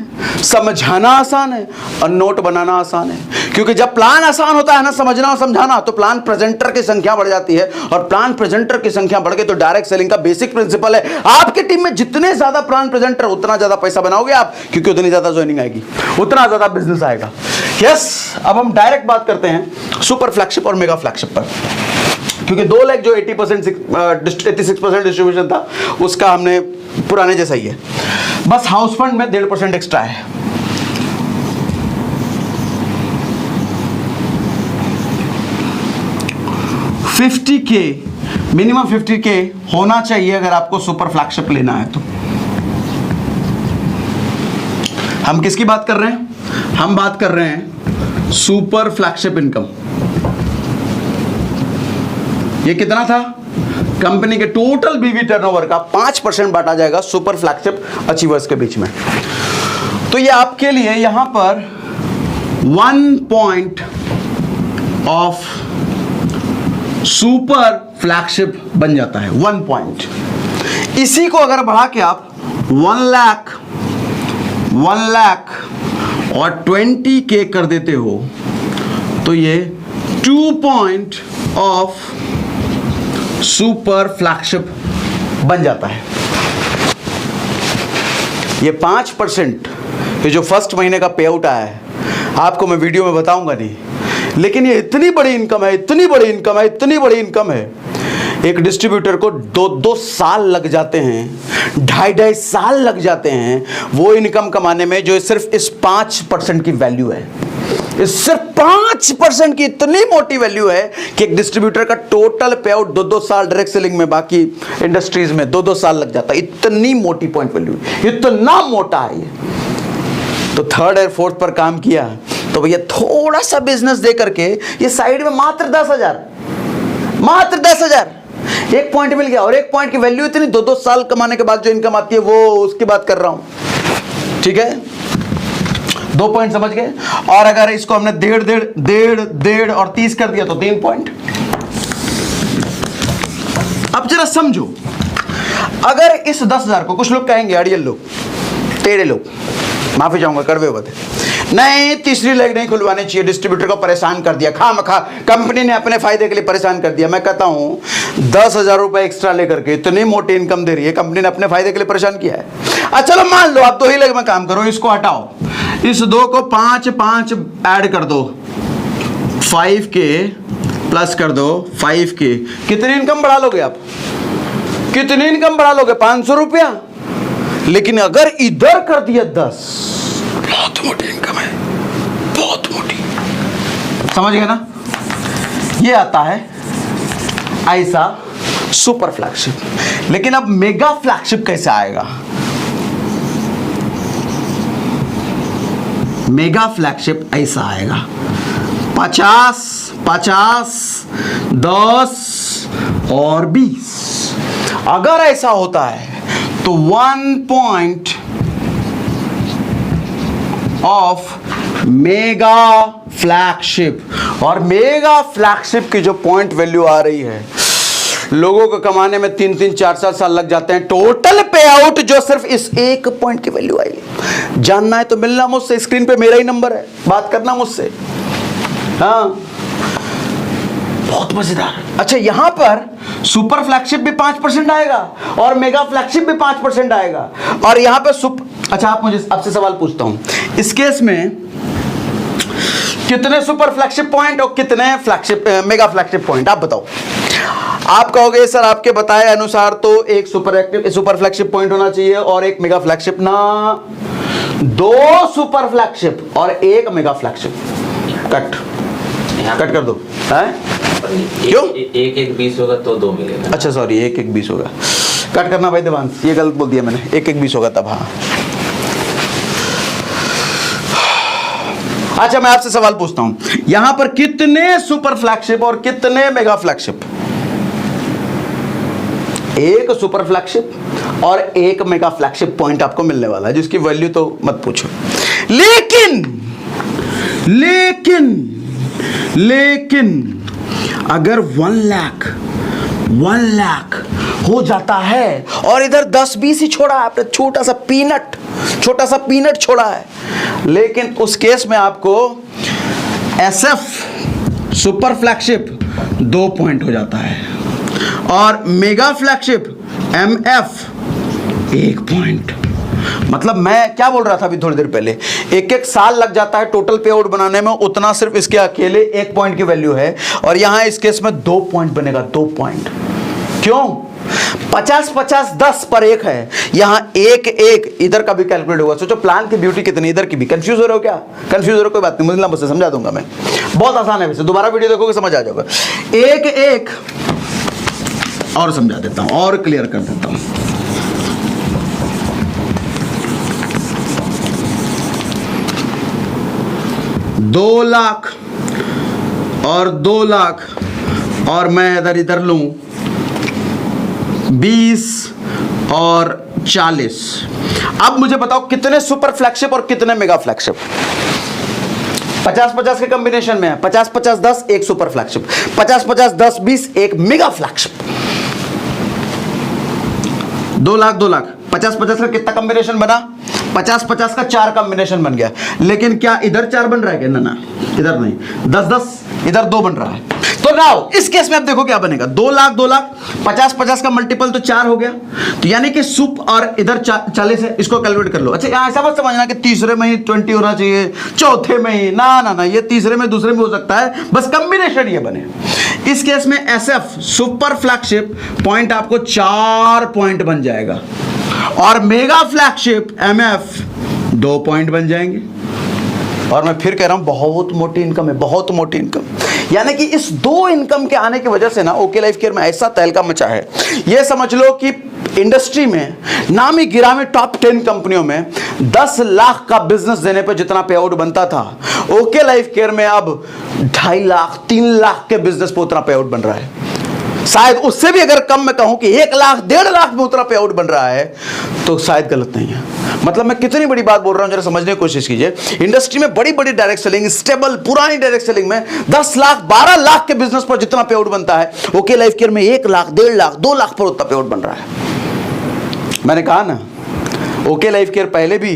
समझाना आसान है, और नोट बनाना आसान है। क्योंकि जब प्लान आसान होता है ना समझना और समझाना, तो प्लान प्रेजेंटर की संख्या बढ़ जाती है, और प्लान प्रेजेंटर की संख्या बढ़ गई तो डायरेक्ट सेलिंग का बेसिक प्रिंसिपल है, आपकी टीम में जितने ज्यादा प्लान प्रेजेंटर उतना ज्यादा पैसा बनाओगे आप, क्योंकि उतनी ज्यादा ज्वाइनिंग आएगी, उतना ज्यादा बिजनेस आएगा। यस, अब हम डायरेक्ट बात करते हैं सुपर फ्लैगशिप और मेगा फ्लैगशिप पर, क्योंकि 2 लाख जो 86% डिस्ट्रीब्यूशन था उसका हमने पुराने जैसा ही है, बस हाउस फंड में 1.5% एक्स्ट्रा है। $50K मिनिमम $50K होना चाहिए अगर आपको सुपर फ्लैगशिप लेना है तो। हम किसकी बात कर रहे हैं? हम बात कर रहे हैं सुपर फ्लैगशिप इनकम। ये कितना था? कंपनी के टोटल बीवी टर्नओवर का 5% बांटा जाएगा सुपर फ्लैगशिप अचीवर्स के बीच में। तो ये आपके लिए यहां पर 1 पॉइंट ऑफ सुपर फ्लैगशिप बन जाता है, 1 पॉइंट। इसी को अगर बढ़ा के आप 1 लाख और 20K कर देते हो तो ये 2 पॉइंट ऑफ सुपर फ्लैगशिप बन जाता है। ये 5% ये जो फर्स्ट महीने का पे आउट आया है, आपको मैं वीडियो में बताऊंगा नहीं, लेकिन ये इतनी बड़ी इनकम है, इतनी बड़ी इनकम है, इतनी बड़ी इनकम है। एक डिस्ट्रीब्यूटर को 2-2 साल लग जाते हैं, 2.5 साल लग जाते हैं वो इनकम कमाने में, जो सिर्फ इस 5% की वैल्यू है। इस सिर्फ 5% की इतनी मोटी वैल्यू है कि एक डिस्ट्रीब्यूटर का टोटल पे आउट 2-2 साल डायरेक्ट सेलिंग में, बाकी इंडस्ट्रीज में 2-2 साल लग जाता है। इतनी मोटी पॉइंट वैल्यू, इतना मोटा है ये। तो थर्ड और फोर्थ पर काम किया तो भैया थोड़ा सा बिजनेस दे करके ये साइड में मात्र 10,000 एक पॉइंट मिल गया। और एक पॉइंट की वैल्यू इतनी, 2-2 साल कमाने के बाद जो इनकम आती है वो उसकी बात कर रहा हूं। ठीक है, 2 पॉइंट समझ गए। और अगर इसको हमने 1.5 और 30 कर दिया तो 3 पॉइंट। अब जरा समझो, अगर इस 10,000 को, कुछ लोग कहेंगे अड़ियल लोग, टेढ़े लोग, माफी चाहूंगा, कड़वे हुए थे, नहीं तीसरी लेग नहीं खुलवानी चाहिए, डिस्ट्रीब्यूटर को परेशान कर दिया, खामखा कंपनी ने अपने फायदे के लिए परेशान कर दिया। मैं कहता हूं 10,000 रुपए एक्स्ट्रा लेकर के इतनी मोटी इनकम दे रही है, कंपनी ने अपने फायदे के लिए परेशान किया है। चलो मान लो आप 2 ही लेग में काम करो, इसको हटाओ, इस 2 को 5 ऐड कर दो, 5K प्लस कर दो 5K, कितनी इनकम बढ़ा लोगे आप? कितनी इनकम बढ़ा लोगे? 500 रुपया। लेकिन अगर इधर कर दिया 10, बहुत मोटी इनकम है, बहुत मोटी। समझ गए ना? ये आता है ऐसा सुपर फ्लैगशिप। लेकिन अब मेगा फ्लैगशिप कैसे आएगा? मेगा फ्लैगशिप ऐसा आएगा, 50, 10 और 20। अगर ऐसा होता है तो 1 पॉइंट ऑफ मेगा फ्लैगशिप। और मेगा फ्लैगशिप की जो पॉइंट वैल्यू आ रही है, लोगों को कमाने में 3-3, 4-4 साल लग जाते हैं। टोटल पे आउट जो सिर्फ इस 1 पॉइंट की वैल्यू आई, जानना है तो मिलना मुझसे, स्क्रीन पे मेरा ही नंबर है, बात करना मुझसे। हाँ, बहुत मजेदार। अच्छा, यहां पर सुपर फ्लैगशिप भी 5% आएगा और मेगा फ्लैगशिप भी 5% आएगा, और यहां पर अच्छा, आप मुझे आपसे सवाल पूछता हूं, इस केस में कितने सुपर फ्लैगशिप पॉइंट और कितने फ्लैगशिप मेगा फ्लैगशिप पॉइंट, आप बताओ। आप कहोगे सर आपके बताए अनुसार तो एक सुपर फ्लैगशिप पॉइंट होना चाहिए और एक मेगा फ्लैगशिप ना, 2 सुपर फ्लैगशिप और 1 मेगा फ्लैगशिप। कट कर दो है? क्यों? एक 20 होगा तो 2 मिलेगा। अच्छा सॉरी, 1 20 होगा, कट करना भाई देवांश, ये गलत बोल दिया मैंने, 1 20 होगा तब। हाँ, अच्छा मैं आपसे सवाल पूछता हूं, यहां पर कितने सुपर फ्लैगशिप और कितने मेगा फ्लैगशिप? 1 सुपर फ्लैगशिप और 1 मेगा फ्लैगशिप पॉइंट आपको मिलने वाला है, जिसकी वैल्यू तो मत पूछो। लेकिन अगर 1 लाख हो जाता है और इधर 10-20 ही छोड़ा है आपने, छोटा सा पीनट छोड़ा है, लेकिन उस केस में आपको SF सुपर फ्लैगशिप 2 पॉइंट हो जाता है और मेगा फ्लैगशिप MF 1 पॉइंट। मतलब मैं क्या बोल रहा था अभी थोड़ी देर पहले, 1 साल लग जाता है टोटल पे आउट बनाने में, उतना सिर्फ इसके अकेले 1 पॉइंट की वैल्यू है, और यहां इस केस में 2 पॉइंट बनेगा, 2 पॉइंट। क्यों? 50-50-10 पर 1 है, यहां 1 इधर का भी कैलकुलेट होगा। सोचो प्लान की ब्यूटी कितनी, इधर की भी। कंफ्यूज हो रहे हो क्या? कंफ्यूज हो रहे हो, कोई बात नहीं, मुझे समझा दूंगा मैं, बहुत आसान है वैसे, दोबारा वीडियो देखोगे समझ आ जाएगा। 1 और समझा देता हूं और क्लियर कर देता हूं। दो लाख और 2 लाख और मैं इधर लूं 20 और 40। अब मुझे बताओ कितने सुपर फ्लैगशिप और कितने मेगा फ्लैगशिप? 50-50 के कॉम्बिनेशन में है, 50-50-10 1 super flagship, 50-50-10-20 1 mega flagship. 2 lakh 2 lakh, 50-50 का कितना कॉम्बिनेशन बना? 50-50 का 4 कॉम्बिनेशन बन गया, लेकिन क्या इधर 4 बन रहा है क्या? ना, इधर नहीं, 10-10 इधर 2 बन रहा है। तो नाउ इस केस में आप देखो क्या बनेगा, 2 लाख 2 लाख, 50-50 का मल्टीपल तो 4 हो गया, तो यानी कि सुप और इधर 40 है, इसको कैलकुलेट कर लो। अच्छा यहाँ ऐसा मत समझना कि तीसरे में ही 20 होना चाहिए, चौथे में ही, ना, ये तीसरे में दूसरे में हो सकता है, बस कॉम्बिनेशन ये बने। इस केस में SF सुपर फ्लैगशिप पॉइंट आपको 4 पॉइंट बन जाएगा और मेगा फ्लैगशिप MF 2 पॉइंट बन जाएंगे। और मैं फिर कह रहा हूं बहुत मोटी इनकम है, बहुत मोटी इनकम। यानी कि इस 2 इनकम के आने की वजह से ना ओके लाइफ केयर में ऐसा तहलका मचा है, ये समझ लो कि इंडस्ट्री में नामी गिरामी टॉप 10 कंपनियों में 10 लाख का बिजनेस देने पे जितना पे आउट बनता था, ओके लाइफ केयर में अब 2.5 लाख 3 लाख के बिजनेस पे उतना पे आउट बन रहा है। शायद उससे भी अगर कम मैं कहूं कि 1 लाख 1.5 लाख में उतना पे आउट बन रहा है तो शायद गलत नहीं है। मतलब मैं कितनी बड़ी बात बोल रहा हूं, जरा समझने की कोशिश कीजिए। इंडस्ट्री में बड़ी बड़ी डायरेक्ट सेलिंग, स्टेबल पुरानी डायरेक्ट सेलिंग में 10 लाख 12 लाख के बिजनेस पर जितना पे आउट बनता है, ओके लाइफ केयर में 1 लाख 1.5 लाख 2 लाख पर उतना पे आउट बन रहा है। मैंने कहा ना, ओके लाइफ केयर पहले भी,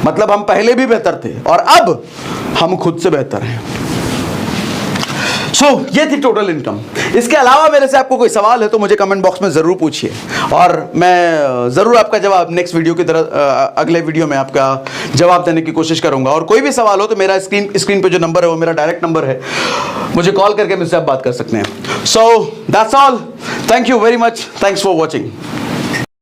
मतलब हम पहले भी बेहतर थे और अब हम खुद से बेहतर हैं। ये थी टोटल इनकम। इसके अलावा मेरे से आपको कोई सवाल है तो मुझे कमेंट बॉक्स में जरूर पूछिए और मैं जरूर आपका जवाब नेक्स्ट वीडियो की तरह अगले वीडियो में आपका जवाब देने की कोशिश करूंगा। और कोई भी सवाल हो तो मेरा स्क्रीन पे जो नंबर है वो मेरा डायरेक्ट नंबर है, मुझे कॉल करके मुझसे आप बात कर सकते हैं। So that's all, thank you very much, thanks for watching.